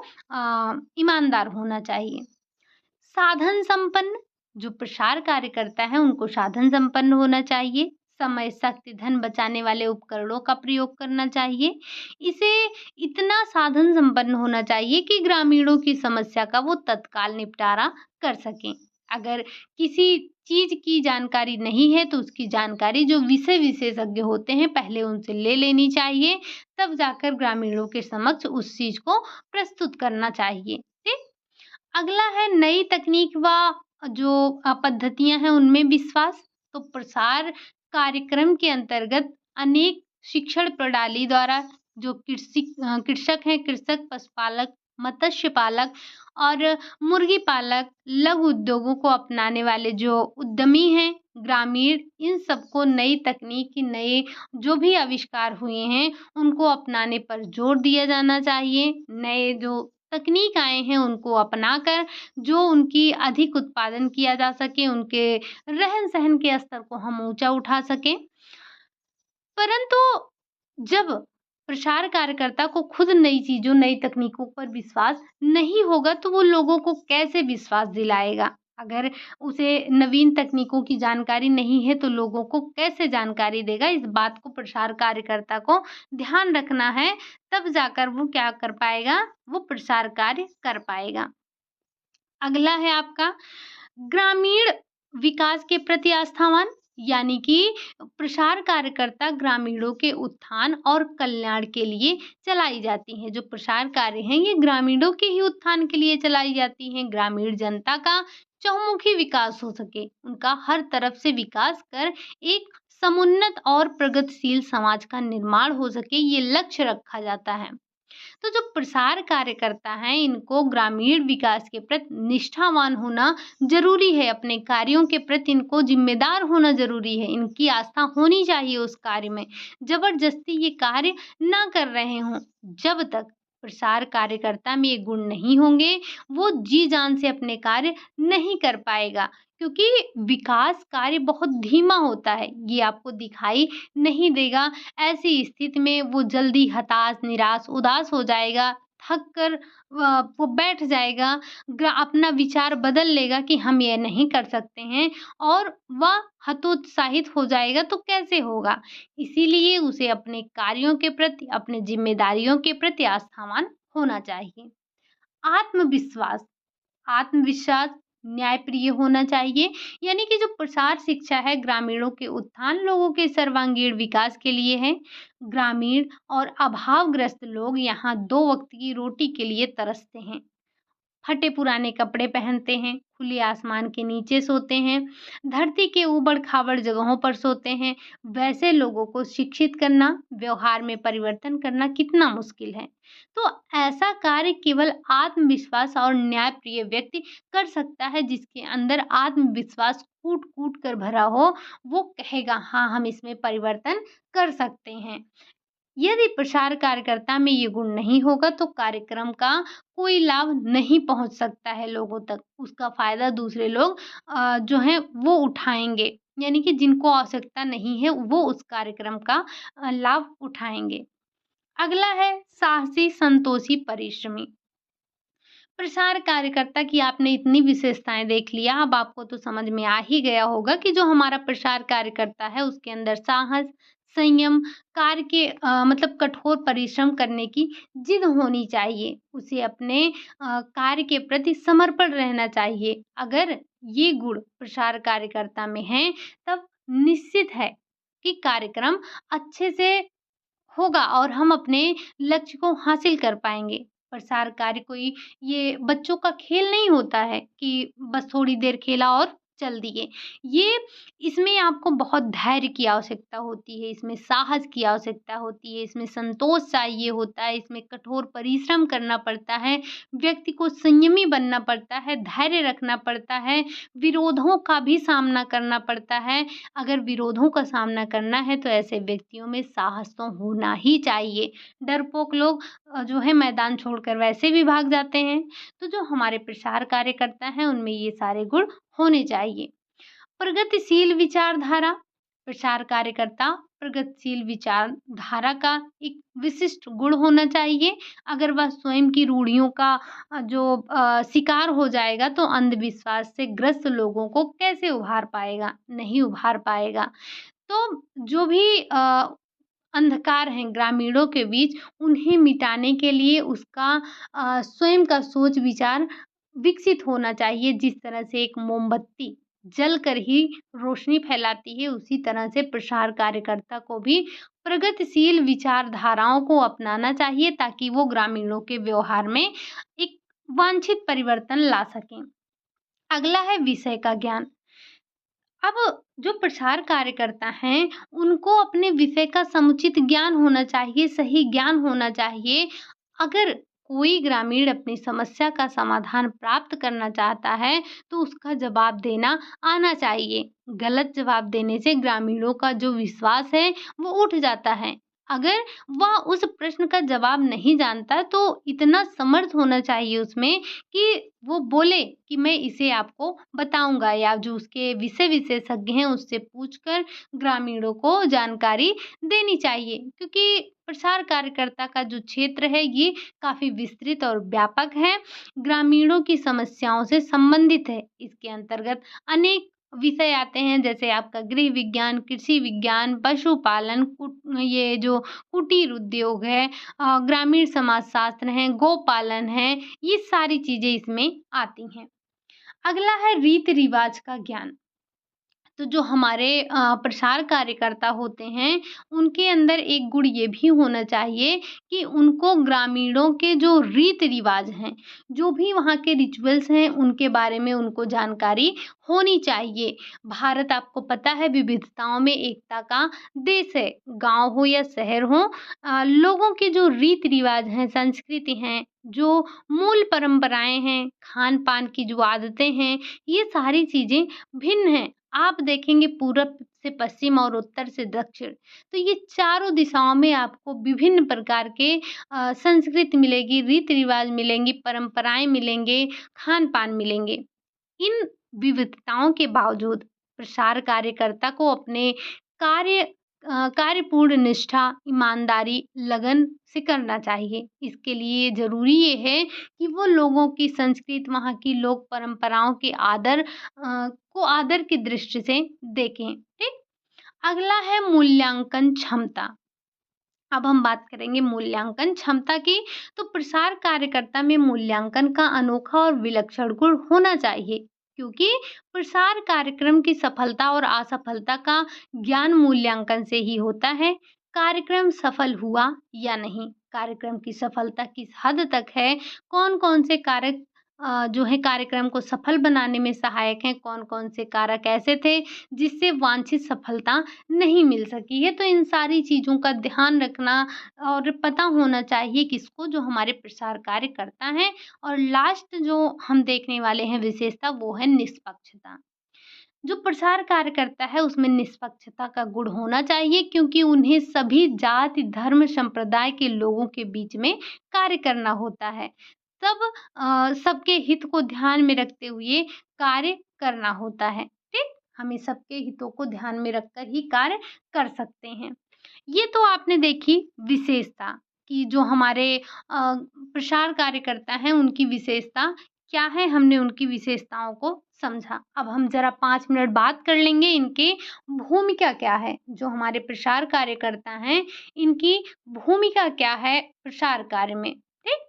ईमानदार होना चाहिए। साधन संपन्न, जो प्रसार कार्यकर्ता है उनको साधन संपन्न होना चाहिए। समय, शक्ति, धन बचाने वाले उपकरणों का प्रयोग करना चाहिए। इसे इतना साधन संपन्न होना चाहिए कि ग्रामीणों की समस्या का वो तत्काल निपटारा कर सकें। अगर किसी चीज़ की जानकारी नहीं है तो उसकी जानकारी जो विषय विशेषज्ञ होते हैं पहले उनसे ले लेनी चाहिए, तब जाकर ग्रामीणों के समक्ष उस चीज़ को प्रस्तुत करना चाहिए। ठीक? अगला है नई तकनीक व जो पद्धतियाँ हैं उनमें विश्वास। तो प्रसार कार्यक्रम के अंतर्गत अनेक शिक्षण प्रणाली द्वारा जो कृषक हैं, कृषक, पशुपालक, मत्स्य पालक और मुर्गी पालक, लघु उद्योगों को अपनाने वाले जो उद्यमी हैं, ग्रामीण, इन सबको नई तकनीक की नए जो भी आविष्कार हुए हैं, उनको अपनाने पर जोर दिया जाना चाहिए। नए जो तकनीक आए हैं उनको अपनाकर जो उनकी अधिक उत्पादन किया जा सके, उनके रहन-सहन के स्तर को हम ऊँचा उठा सकें। परंतु जब प्रसार कार्यकर्ता को खुद नई चीज़ों, नई तकनीकों पर विश्वास नहीं होगा, तो वो लोगों को कैसे विश्वास दिलाएगा? अगर उसे नवीन तकनीकों की जानकारी नहीं है, तो लोगों को कैसे जानकारी देगा? इस बात को प्रसार कार्यकर्ता को ध्यान रखना है, तब जाकर वो क्या कर पाएगा? वो प्रसार कार्य कर पाएगा। अगला है आपका ग्रामीण विकास के प्रति आस्थावान, यानी कि प्रसार कार्यकर्ता ग्रामीणों के उत्थान और कल्याण के लिए चलाई जाती हैं। जो प्रसार कार्य हैं ये ग्रामीणों के ही उत्थान के लिए चलाई जाती हैं। ग्रामीण जनता का चहुमुखी विकास हो सके, उनका हर तरफ से विकास कर एक समुन्नत और प्रगतिशील समाज का निर्माण हो सके, ये लक्ष्य रखा जाता है। तो जो प्रसार कार्यकर्ता हैं इनको ग्रामीण विकास के प्रति निष्ठावान होना ज़रूरी है, अपने कार्यों के प्रति इनको ज़िम्मेदार होना ज़रूरी है, इनकी आस्था होनी चाहिए उस कार्य में। ज़बरदस्ती ये कार्य ना कर रहे हों, जब तक प्रसार कार्यकर्ता में ये गुण नहीं होंगे, वो जी-जान से अपने कार्य नहीं कर पाएगा क्योंकि विकास कार्य बहुत धीमा होता है, ये आपको दिखाई नहीं देगा। ऐसी स्थिति में वो जल्दी हताश, निराश, उदास हो जाएगा, थक कर वो बैठ जाएगा, अपना विचार बदल लेगा कि हम ये नहीं कर सकते हैं और वह हतोत्साहित हो जाएगा तो कैसे होगा? इसीलिए उसे अपने कार्यों के प्रति, अपनी ज़िम्मेदारियों के प्रति आस्थावान होना चाहिए। आत्मविश्वास आत्मविश्वास न्यायप्रिय होना चाहिए। यानी कि जो प्रसार शिक्षा है ग्रामीणों के उत्थान, लोगों के सर्वांगीण विकास के लिए है। ग्रामीण और अभावग्रस्त लोग यहाँ 2 वक़्त की रोटी के लिए तरसते हैं। फटे पुराने कपड़े पहनते हैं, खुले आसमान के नीचे सोते हैं, धरती के ऊबड़-खाबड़ जगहों पर सोते हैं। वैसे लोगों को शिक्षित करना, व्यवहार में परिवर्तन करना कितना मुश्किल है। तो ऐसा कार्य केवल आत्मविश्वास और न्यायप्रिय व्यक्ति कर सकता है, जिसके अंदर आत्मविश्वास कूट-कूट कर भरा हो। वो कहेगा हाँ, हम इसमें परिवर्तन कर सकते हैं। यदि प्रसार कार्यकर्ता में ये गुण नहीं होगा तो कार्यक्रम का कोई लाभ नहीं पहुंच सकता है लोगों तक। उसका फ़ायदा दूसरे लोग जो हैं वो उठाएँगे। यानी कि जिनको आवश्यकता नहीं है वो उस कार्यक्रम का लाभ उठाएँगे। अगला है साहसी, संतोषी, परिश्रमी। प्रसार कार्यकर्ता की आपने इतनी विशेषताएँ देख लिया, अब आपको तो समझ में आ ही गया होगा कि जो हमारा प्रसार कार्यकर्ता है उसके अंदर साहस, संयम, कार्य के मतलब कठोर परिश्रम करने की जिद होनी चाहिए। उसे अपने कार्य के प्रति समर्पण रहना चाहिए। अगर ये गुण प्रसार कार्यकर्ता में हैं, तब निश्चित है कि कार्यक्रम अच्छे से होगा और हम अपने लक्ष्य को हासिल कर पाएँगे। प्रसार कार्य कोई ये बच्चों का खेल नहीं होता है कि बस थोड़ी देर खेला और चल दिए। ये इसमें आपको बहुत धैर्य की आवश्यकता होती है, इसमें साहस की आवश्यकता होती है, इसमें संतोष चाहिए होता है, इसमें कठोर परिश्रम करना पड़ता है, व्यक्ति को संयमी बनना पड़ता है, धैर्य रखना पड़ता है, विरोधों का भी सामना करना पड़ता है। अगर विरोधों का सामना करना है तो ऐसे व्यक्तियों में साहस तो होना ही चाहिए। डरपोक लोग जो है मैदान छोड़कर वैसे भी भाग जाते हैं। तो जो हमारे प्रसार कार्यकर्ता हैं उनमें ये सारे गुण होने चाहिए। प्रगतिशील विचारधारा, प्रसार कार्यकर्ता प्रगतिशील विचारधारा का एक विशिष्ट गुण होना चाहिए। अगर वह स्वयं की रूढ़ियों का शिकार हो जाएगा तो अंधविश्वास से ग्रस्त लोगों को कैसे उभार पाएगा? नहीं उभार पाएगा। तो जो भी अंधकार हैं ग्रामीणों के बीच, उन्हें मिटाने के लिए उसका स्वयं का सोच विचार विकसित होना चाहिए। जिस तरह से एक मोमबत्ती जलकर ही रोशनी फैलाती है, उसी तरह से प्रसार कार्यकर्ता को भी प्रगतिशील विचारधाराओं को अपनाना चाहिए ताकि वो ग्रामीणों के व्यवहार में एक वांछित परिवर्तन ला सकें। अगला है विषय का ज्ञान। अब जो प्रसार कार्यकर्ता हैं, उनको अपने विषय का समुचित ज्ञान होना चाहिए, सही ज्ञान होना चाहिए। अगर कोई ग्रामीण अपनी समस्या का समाधान प्राप्त करना चाहता है, तो उसका जवाब देना आना चाहिए। गलत जवाब देने से ग्रामीणों का जो विश्वास है, वो उठ जाता है। अगर वह उस प्रश्न का जवाब नहीं जानता, तो इतना समर्थ होना चाहिए उसमें कि वो बोले कि मैं इसे आपको बताऊँगा, या जो उसके विषय विशेषज्ञ हैं उससे पूछकर ग्रामीणों को जानकारी देनी चाहिए। क्योंकि प्रसार कार्यकर्ता का जो क्षेत्र है ये काफ़ी विस्तृत और व्यापक है, ग्रामीणों की समस्याओं से संबंधित है। इसके अंतर्गत अनेक विषय आते हैं, जैसे आपका गृह विज्ञान, कृषि विज्ञान, पशुपालन, ये जो कुटीर उद्योग है, ग्रामीण समाजशास्त्र है, गोपालन है, ये सारी चीज़ें इसमें आती हैं। अगला है रीति-रिवाज का ज्ञान। तो जो हमारे प्रसार कार्यकर्ता होते हैं, उनके अंदर एक गुण ये भी होना चाहिए कि उनको ग्रामीणों के जो रीति-रिवाज हैं, जो भी वहाँ के रिचुअल्स हैं, उनके बारे में उनको जानकारी होनी चाहिए। भारत आपको पता है विविधताओं में एकता का देश है। गाँव हो या शहर हो, लोगों के जो रीति-रिवाज हैं, संस्कृति हैं, जो मूल परंपराएँ हैं, खान-पान की जो आदतें हैं, ये सारी चीज़ें भिन्न हैं। आप देखेंगे पूरब से पश्चिम और उत्तर से दक्षिण, तो ये चारों दिशाओं में आपको विभिन्न प्रकार के संस्कृति मिलेगी, रीति-रिवाज मिलेंगी, परंपराएँ मिलेंगे, खान-पान मिलेंगे। इन विविधताओं के बावजूद प्रसार कार्यकर्ता को अपने कार्यपूर्ण निष्ठा, ईमानदारी, लगन से करना चाहिए। इसके लिए ज़रूरी ये है कि वो लोगों की संस्कृति, वहाँ की लोक परंपराओं के को आदर की दृष्टि से देखें, ठीक? अगला है मूल्यांकन क्षमता। अब हम बात करेंगे मूल्यांकन क्षमता की। तो प्रसार कार्यकर्ता में मूल्यांकन का अनोखा और विलक्षण गुण होना चाहिए। क्योंकि प्रसार कार्यक्रम की सफलता और असफलता का ज्ञान मूल्यांकन से ही होता है। कार्यक्रम सफल हुआ या नहीं, कार्यक्रम की सफलता किस हद तक है, कौन-कौन से कारक जो है कार्यक्रम को सफल बनाने में सहायक हैं, कौन-कौन से कारक ऐसे थे जिससे वांछित सफलता नहीं मिल सकी है। तो इन सारी चीज़ों का ध्यान रखना और पता होना चाहिए किसको, जो हमारे प्रसार कार्य करता है। और लास्ट जो हम देखने वाले हैं विशेषता, वो है निष्पक्षता। जो प्रसार कार्य करता है उसमें निष्पक्षता का गुण होना चाहिए, क्योंकि उन्हें सभी जाति, धर्म, संप्रदाय के लोगों के बीच में कार्य करना होता है। सबके हित को ध्यान में रखते हुए कार्य करना होता है। ठीक? हमें सबके हितों को ध्यान में रखकर ही कार्य कर सकते हैं। ये तो आपने देखी विशेषता कि जो हमारे प्रसार कार्यकर्ता हैं उनकी विशेषता क्या है, हमने उनकी विशेषताओं को समझा। अब हम ज़रा 5 मिनट बात कर लेंगे इनकी भूमिका क्या है। जो हमारे प्रसार कार्यकर्ता हैं, इनकी भूमिका क्या है प्रसार कार्य में, ठीक?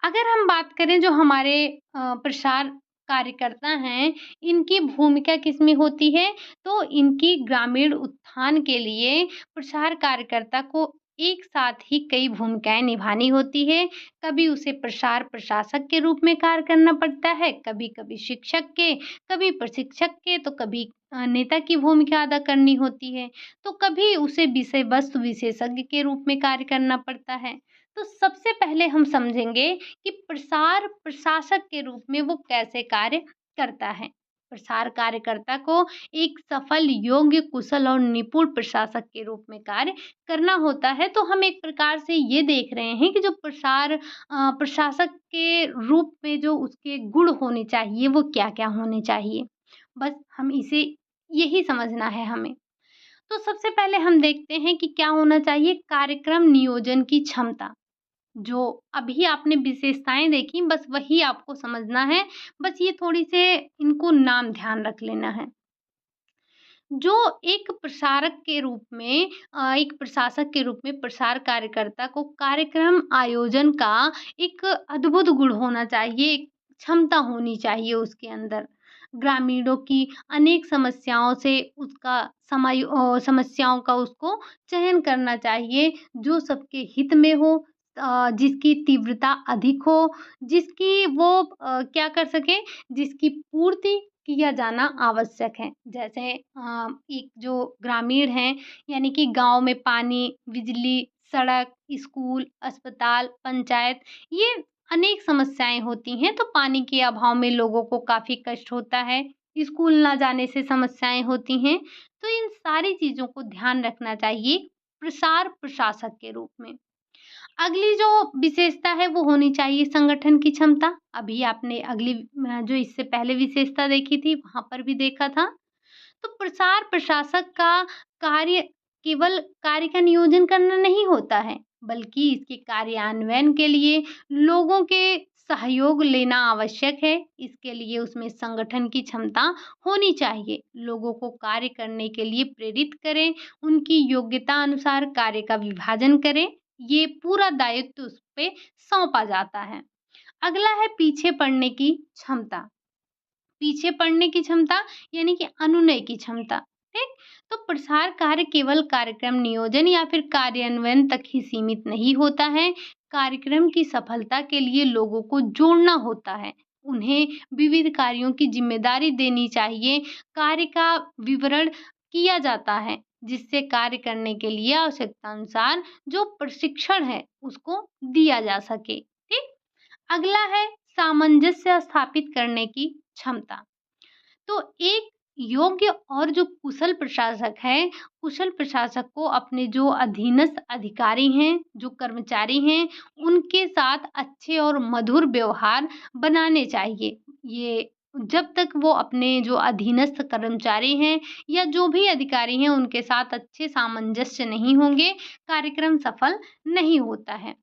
अगर हम बात करें जो हमारे प्रसार कार्यकर्ता हैं, इनकी भूमिका किसमें होती है? तो इनकी ग्रामीण उत्थान के लिए प्रसार कार्यकर्ता को एक साथ ही कई भूमिकाएँ निभानी होती है। कभी उसे प्रसार प्रशासक के रूप में कार्य करना पड़ता है, कभी-कभी शिक्षक के, कभी प्रशिक्षक के, तो कभी नेता की भूमिका अदा करनी होती है, तो कभी उसे विषय वस्तु विशेषज्ञ के रूप में कार्य करना पड़ता है। तो सबसे पहले हम समझेंगे कि प्रसार प्रशासक के रूप में वो कैसे कार्य करता है। प्रसार कार्यकर्ता को एक सफल, योग्य, कुशल और निपुण प्रशासक के रूप में कार्य करना होता है। तो हम एक प्रकार से ये देख रहे हैं कि जो प्रशासक के रूप में जो उसके गुण होने चाहिए, वो क्या-क्या होने चाहिए। बस हम इसे यही समझना है हमें। तो सबसे पहले हम देखते हैं कि क्या होना चाहिए, कार्यक्रम नियोजन की क्षमता। जो अभी आपने विशेषताएँ देखी, बस वही आपको समझना है। बस ये थोड़ी से इनको नाम ध्यान रख लेना है। जो एक प्रसारक के रूप में एक प्रशासक के रूप में प्रसार कार्यकर्ता को कार्यक्रम आयोजन का एक अद्भुत गुण होना चाहिए, एक क्षमता होनी चाहिए उसके अंदर। ग्रामीणों की अनेक समस्याओं से उसका समस्याओं का उसको चयन करना चाहिए, जो सबके हित में हो, जिसकी तीव्रता अधिक हो, जिसकी वो क्या कर सके, जिसकी पूर्ति किया जाना आवश्यक है। जैसे एक जो ग्रामीण हैं, यानी कि गाँव में पानी, बिजली, सड़क, स्कूल, अस्पताल, पंचायत, ये अनेक समस्याएँ होती हैं, तो पानी के अभाव में लोगों को काफ़ी कष्ट होता है, स्कूल ना जाने से समस्याएँ होती हैं। तो इन सारी चीज़ों को ध्यान रखना चाहिए प्रसार प्रशासक के रूप में। अगली जो विशेषता है वो होनी चाहिए संगठन की क्षमता। अभी आपने अगली जो इससे पहले विशेषता देखी थी, वहाँ पर भी देखा था। तो प्रसार प्रशासक का कार्य केवल कार्य का नियोजन करना नहीं होता है, बल्कि इसके कार्यान्वयन के लिए लोगों के सहयोग लेना आवश्यक है। इसके लिए उसमें संगठन की क्षमता होनी चाहिए। लोगों को कार्य करने के लिए प्रेरित करें, उनकी योग्यता अनुसार कार्य का विभाजन करें। ये पूरा दायित्व उस पे सौंपा जाता है। अगला है पीछे पड़ने की क्षमता। पीछे पड़ने की क्षमता यानी कि अनुनय की क्षमता, ठीक? तो प्रसार कार्य केवल कार्यक्रम नियोजन या फिर कार्यान्वयन तक ही सीमित नहीं होता है। कार्यक्रम की सफलता के लिए लोगों को जोड़ना होता है। उन्हें विविध कार्यों की ज़िम्मेदारी देनी चाहिए। कार्य का विवरण किया जाता है, जिससे कार्य करने के लिए आवश्यकता अनुसार जो प्रशिक्षण है, उसको दिया जा सके, ठीक? अगला है सामंजस्य स्थापित करने की क्षमता। तो एक योग्य और जो कुशल प्रशासक है, कुशल प्रशासक को अपने जो अधीनस्थ अधिकारी हैं, जो कर्मचारी हैं, उनके साथ अच्छे और मधुर व्यवहार बनाने चाहिए। ये जब तक वो अपने जो अधीनस्थ कर्मचारी हैं या जो भी अधिकारी हैं, उनके साथ अच्छे सामंजस्य नहीं होंगे, कार्यक्रम सफल नहीं होता है।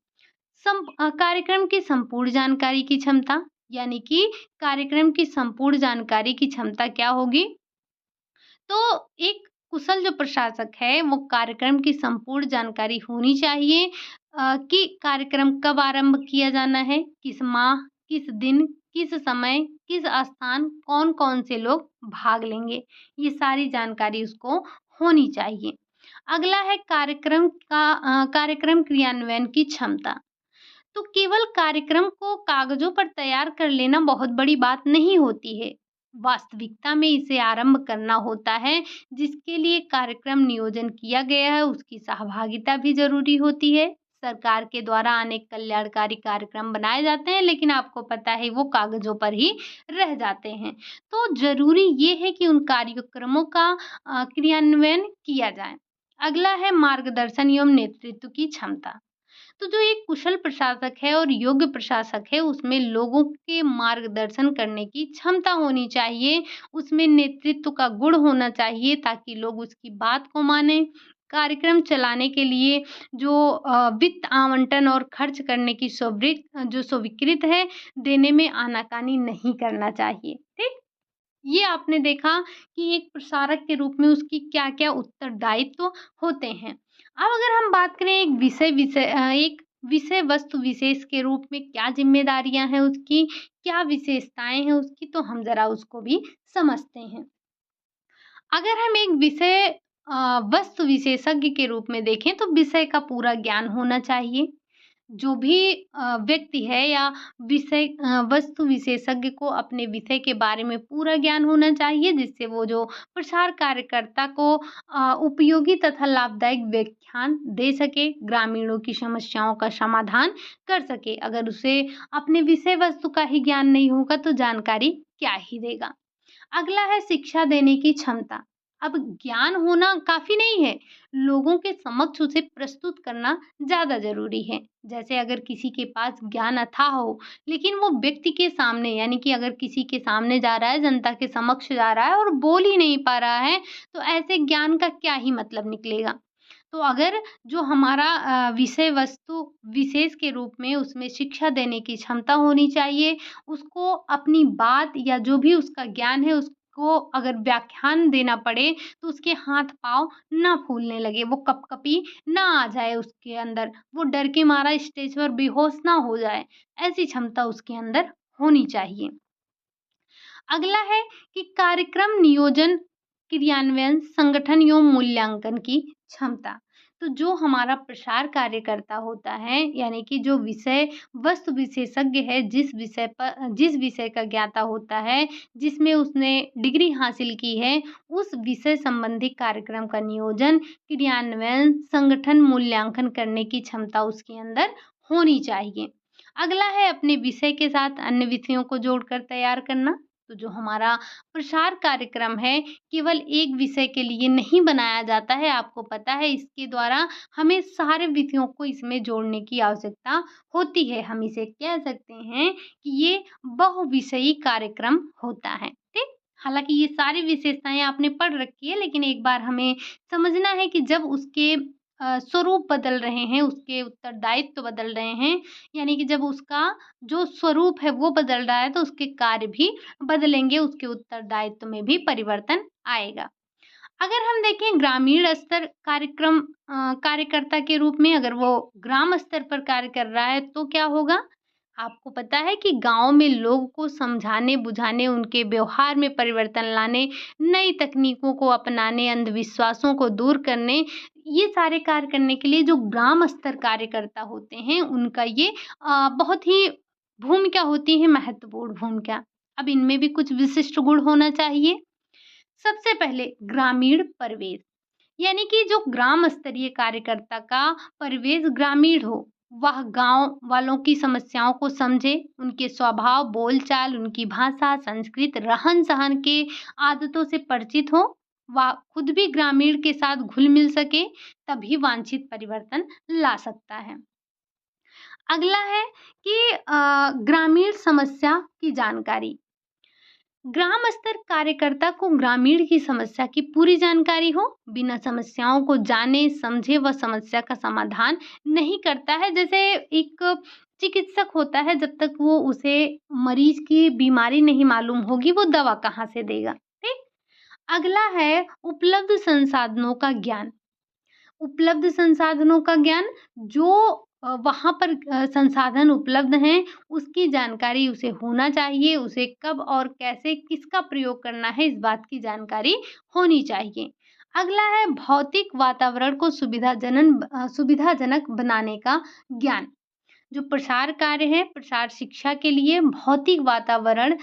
कार्यक्रम की संपूर्ण जानकारी की क्षमता, यानी कि कार्यक्रम की संपूर्ण जानकारी की क्षमता क्या होगी? तो एक कुशल जो प्रशासक है, वो कार्यक्रम की संपूर्ण जानकारी होनी चाहिए कि कार्यक्रम कब आरंभ किया जाना है, किस माह, किस दिन, किस समय, किस स्थान कौन-कौन से लोग भाग लेंगे, ये सारी जानकारी उसको होनी चाहिए। अगला है कार्यक्रम क्रियान्वयन की क्षमता। तो केवल कार्यक्रम को कागज़ों पर तैयार कर लेना बहुत बड़ी बात नहीं होती है। वास्तविकता में इसे आरंभ करना होता है, जिसके लिए कार्यक्रम नियोजन किया गया है, उसकी सहभागिता भी ज़रूरी होती है। सरकार के द्वारा अनेक कल्याणकारी कार्यक्रम बनाए जाते हैं, लेकिन आपको पता है वो कागज़ों पर ही रह जाते हैं। तो ज़रूरी ये है कि उन कार्यक्रमों का क्रियान्वयन किया जाए। अगला है मार्गदर्शन एवं नेतृत्व की क्षमता। तो जो एक कुशल प्रशासक है और योग्य प्रशासक है, उसमें लोगों के मार्गदर्शन करने की क्षमता होनी चाहिए, उसमें नेतृत्व का गुण होना चाहिए ताकि लोग उसकी बात को मानें। कार्यक्रम चलाने के लिए जो वित्त आवंटन और खर्च करने की जो स्वीकृत है, देने में आनाकानी नहीं करना चाहिए। ठीक? ये आपने देखा कि एक प्रसारक के रूप में उसकी क्या-क्या उत्तरदायित्व होते हैं। अब अगर हम बात करें एक विषय वस्तु विशेष के रूप में क्या ज़िम्मेदारियाँ हैं उसकी, क्या विशेषताएँ हैं उसकी, तो हम ज़रा उसको भी समझते हैं। अगर हम एक वस्तु विशेषज्ञ के रूप में देखें तो विषय का पूरा ज्ञान होना चाहिए। जो भी व्यक्ति है या वस्तु विशेषज्ञ को अपने विषय के बारे में पूरा ज्ञान होना चाहिए, जिससे वो जो प्रसार कार्यकर्ता को उपयोगी तथा लाभदायक व्याख्यान दे सके, ग्रामीणों की समस्याओं का समाधान कर सके। अगर उसे अपने विषय वस्तु का ही ज्ञान नहीं होगा तो जानकारी क्या ही देगा। अगला है शिक्षा देने की क्षमता। अब ज्ञान होना काफ़ी नहीं है, लोगों के समक्ष उसे प्रस्तुत करना ज़्यादा ज़रूरी है। जैसे अगर किसी के पास ज्ञान अथाह हो, लेकिन वो व्यक्ति के सामने यानी कि अगर किसी के सामने जा रहा है, जनता के समक्ष जा रहा है और बोल ही नहीं पा रहा है, तो ऐसे ज्ञान का क्या ही मतलब निकलेगा। तो अगर जो हमारा विषय वस्तु विशेष के रूप में उसमें शिक्षा देने की क्षमता होनी चाहिए, उसको अपनी बात या जो भी उसका ज्ञान है उसको अगर व्याख्यान देना पड़े तो उसके हाथ-पाँव ना फूलने लगे, वो कँपकँपी ना आ जाए उसके अंदर, वो डर के मारा स्टेज पर बेहोश ना हो जाए, ऐसी क्षमता उसके अंदर होनी चाहिए। अगला है कि कार्यक्रम नियोजन, क्रियान्वयन, संगठन एवं मूल्यांकन की क्षमता। तो जो हमारा प्रसार कार्यकर्ता होता है, यानी कि जो विषय वस्तु विशेषज्ञ है, जिस विषय का ज्ञाता होता है, जिसमें उसने डिग्री हासिल की है, उस विषय संबंधी कार्यक्रम का नियोजन, क्रियान्वयन, संगठन, मूल्यांकन करने की क्षमता उसके अंदर होनी चाहिए। अगला है अपने विषय के साथ अन्य विषयों को जोड़कर तैयार करना। तो जो हमारा प्रसार कार्यक्रम है, केवल एक विषय के लिए नहीं बनाया जाता है, आपको पता है इसके द्वारा हमें सारे विषयों को इसमें जोड़ने की आवश्यकता होती है। हम इसे कह सकते हैं कि ये बहुविषयी कार्यक्रम होता है, ठीक? हालाँकि ये सारी विशेषताएँ आपने पढ़ रखी है, लेकिन एक बार हमें समझना है कि जब उसके स्वरूप बदल रहे हैं, उसके उत्तरदायित्व बदल रहे हैं, यानी कि जब उसका जो स्वरूप है वो बदल रहा है, तो उसके कार्य भी बदलेंगे, उसके उत्तरदायित्व में भी परिवर्तन आएगा। अगर हम देखें ग्रामीण स्तर कार्यकर्ता के रूप में अगर वो ग्राम स्तर पर कार्य कर रहा है तो क्या होगा? आपको पता है कि गाँव में लोगों को समझाने, बुझाने, उनके व्यवहार में परिवर्तन लाने, नई तकनीकों को अपनाने, अंधविश्वासों को दूर करने, ये सारे कार्य करने के लिए जो ग्राम स्तर कार्यकर्ता होते हैं, उनका ये बहुत ही भूमिका होती है, महत्वपूर्ण भूमिका। अब इनमें भी कुछ विशिष्ट गुण होना चाहिए। सबसे पहले ग्रामीण परिवेश, यानी कि जो ग्राम स्तरीय कार्यकर्ता का परिवेश ग्रामीण हो, वह गांव वालों की समस्याओं को समझे, उनके स्वभाव, बोलचाल, उनकी भाषा, संस्कृत, रहन-सहन के आदतों से परिचित हो, वह खुद भी ग्रामीण के साथ घुल-मिल सके, तभी वांछित परिवर्तन ला सकता है। अगला है कि ग्रामीण समस्या की जानकारी। ग्राम स्तर कार्यकर्ता को ग्रामीण की समस्या की पूरी जानकारी हो, बिना समस्याओं को जाने समझे वह समस्या का समाधान नहीं करता है। जैसे एक चिकित्सक होता है, जब तक वो उसे मरीज की बीमारी नहीं मालूम होगी वो दवा कहाँ से देगा, ठीक? अगला है उपलब्ध संसाधनों का ज्ञान। उपलब्ध संसाधनों का ज्ञान, जो वहाँ पर संसाधन उपलब्ध हैं, उसकी जानकारी उसे होना चाहिए। उसे कब और कैसे किसका प्रयोग करना है, इस बात की जानकारी होनी चाहिए। अगला है भौतिक वातावरण को सुविधाजनक बनाने का ज्ञान। जो प्रसार कार्य है, प्रसार शिक्षा के लिए भौतिक वातावरण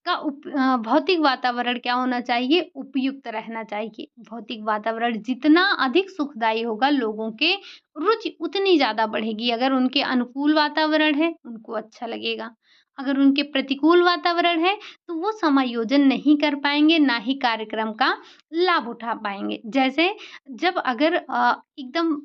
क्या होना चाहिए? उपयुक्त रहना चाहिए। भौतिक वातावरण जितना अधिक सुखदायी होगा, लोगों के रुचि उतनी ज़्यादा बढ़ेगी। अगर उनके अनुकूल वातावरण है, उनको अच्छा लगेगा। अगर उनके प्रतिकूल वातावरण है, तो वो समायोजन नहीं कर पाएँगे, ना ही कार्यक्रम का लाभ उठा पाएँगे। जैसे जब अगर एकदम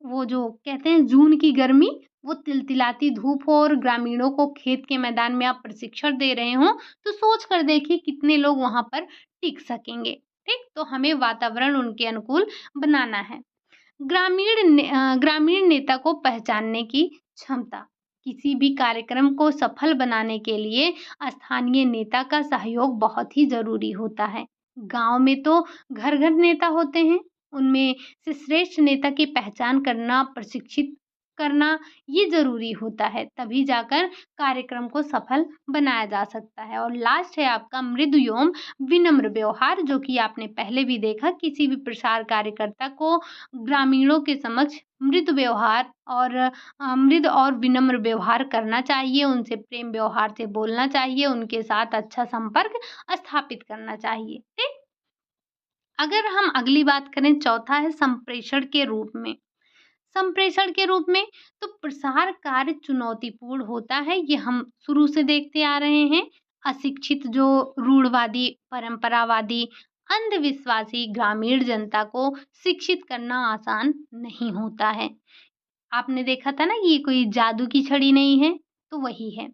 वो जो कहते हैं जून की गर्मी, वो तिलतिलाती धूप हो और ग्रामीणों को खेत के मैदान में आप प्रशिक्षण दे रहे हों, तो सोच कर देखिए कितने लोग वहाँ पर टिक सकेंगे, ठीक? तो हमें वातावरण उनके अनुकूल बनाना है। ग्रामीण नेता को पहचानने की क्षमता। किसी भी कार्यक्रम को सफल बनाने के लिए स्थानीय नेता का सहयोग बहुत ही ज़रूरी होता है। गाँव में तो घर-घर नेता होते हैं, उनमें से श्रेष्ठ नेता की पहचान करना, प्रशिक्षित करना ये ज़रूरी होता है, तभी जाकर कार्यक्रम को सफल बनाया जा सकता है। और लास्ट है आपका मृदु एवं विनम्र व्यवहार, जो कि आपने पहले भी देखा, किसी भी प्रसार कार्यकर्ता को ग्रामीणों के समक्ष मृदु और विनम्र व्यवहार करना चाहिए, उनसे प्रेम व्यवहार से बोलना चाहिए, उनके साथ अच्छा संपर्क स्थापित करना चाहिए, ठीक? अगर हम अगली बात करें, चौथा है संप्रेषण के रूप में। संप्रेषण के रूप में तो प्रसार कार्य चुनौतीपूर्ण होता है, ये हम शुरू से देखते आ रहे हैं। अशिक्षित जो रूढ़वादी, परंपरावादी, अंधविश्वासी ग्रामीण जनता को शिक्षित करना आसान नहीं होता है। आपने देखा था ना कि ये कोई जादू की छड़ी नहीं है, तो वही है।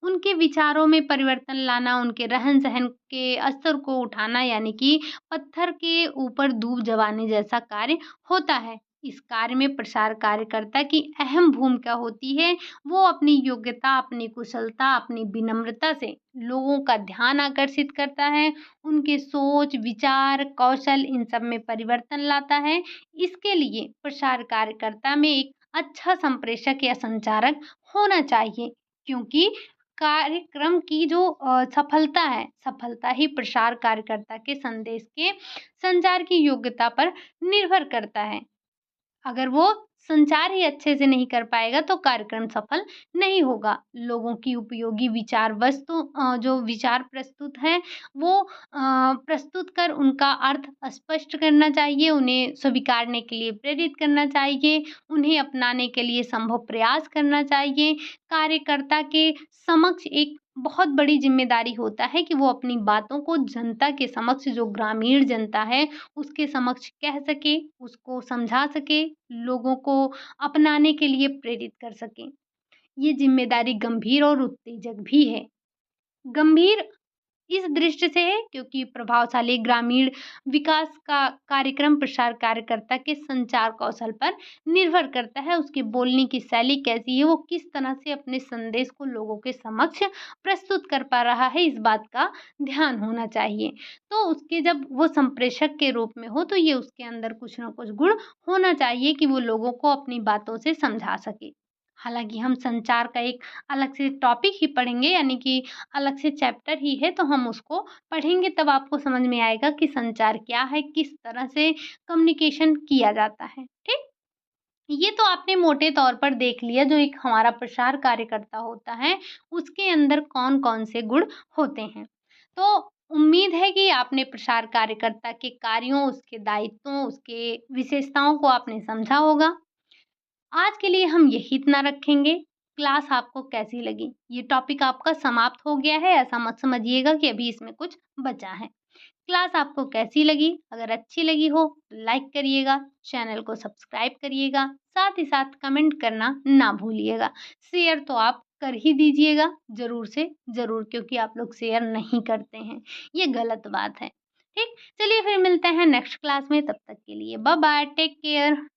उनके विचारों में परिवर्तन लाना, उनके रहन-सहन के स्तर को उठाना, यानी कि पत्थर के ऊपर दूब जमाने जैसा कार्य होता है। इस कार्य में प्रसार कार्यकर्ता की अहम भूमिका होती है। वो अपनी योग्यता, अपनी कुशलता, अपनी विनम्रता से लोगों का ध्यान आकर्षित करता है। उनके सोच, विचार, कौशल इन सब में परिवर्तन लाता है। इसके लिए प्रसार कार्यकर्ता में एक अच्छा संप्रेषक या संचारक होना चाहिए, क्योंकि कार्यक्रम की जो सफलता है, सफलता ही प्रसार कार्यकर्ता के संदेश के संचार की योग्यता पर निर्भर करता है। अगर वो संचार ही अच्छे से नहीं कर पाएगा, तो कार्यक्रम सफल नहीं होगा। लोगों की उपयोगी जो विचार प्रस्तुत हैं, वो प्रस्तुत कर उनका अर्थ स्पष्ट करना चाहिए, उन्हें स्वीकारने के लिए प्रेरित करना चाहिए, उन्हें अपनाने के लिए संभव प्रयास करना चाहिए। कार्यकर्ता के समक्ष एक बहुत बड़ी ज़िम्मेदारी होता है कि वो अपनी बातों को जनता के समक्ष, जो ग्रामीण जनता है, उसके समक्ष कह सके, उसको समझा सके, लोगों को अपनाने के लिए प्रेरित कर सकें। ये ज़िम्मेदारी गंभीर और उत्तेजक भी है। गंभीर इस दृष्टि से है क्योंकि प्रभावशाली ग्रामीण विकास का कार्यक्रम प्रसार कार्यकर्ता के संचार कौशल पर निर्भर करता है। उसके बोलने की शैली कैसी है, वो किस तरह से अपने संदेश को लोगों के समक्ष प्रस्तुत कर पा रहा है, इस बात का ध्यान होना चाहिए। तो उसके जब वो संप्रेषक के रूप में हो, तो ये उसके अंदर कुछ ना कुछ गुण होना चाहिए कि वो लोगों को अपनी बातों से समझा सके। हालाँकि हम संचार का एक अलग से टॉपिक ही पढ़ेंगे, यानी कि अलग से चैप्टर ही है, तो हम उसको पढ़ेंगे, तब आपको समझ में आएगा कि संचार क्या है, किस तरह से कम्युनिकेशन किया जाता है, ठीक? ये तो आपने मोटे तौर पर देख लिया, जो एक हमारा प्रसार कार्यकर्ता होता है, उसके अंदर कौन-कौन से गुण होते हैं। तो उम्मीद है कि आपने प्रसार कार्यकर्ता के कार्यों, उसके दायित्वों, उसके विशेषताओं को आपने समझा होगा। आज के लिए हम यही इतना रखेंगे। क्लास आपको कैसी लगी? ये टॉपिक आपका समाप्त हो गया है, ऐसा मत समझिएगा कि अभी इसमें कुछ बचा है। क्लास आपको कैसी लगी? अगर अच्छी लगी हो तो लाइक करिएगा, चैनल को सब्सक्राइब करिएगा, साथ ही साथ कमेंट करना ना भूलिएगा। शेयर तो आप कर ही दीजिएगा ज़रूर से ज़रूर, क्योंकि आप लोग शेयर नहीं करते हैं, ये गलत बात है। ठीक? चलिए फिर मिलते हैं नेक्स्ट क्लास में, तब तक के लिए बाय बाय, टेक केयर।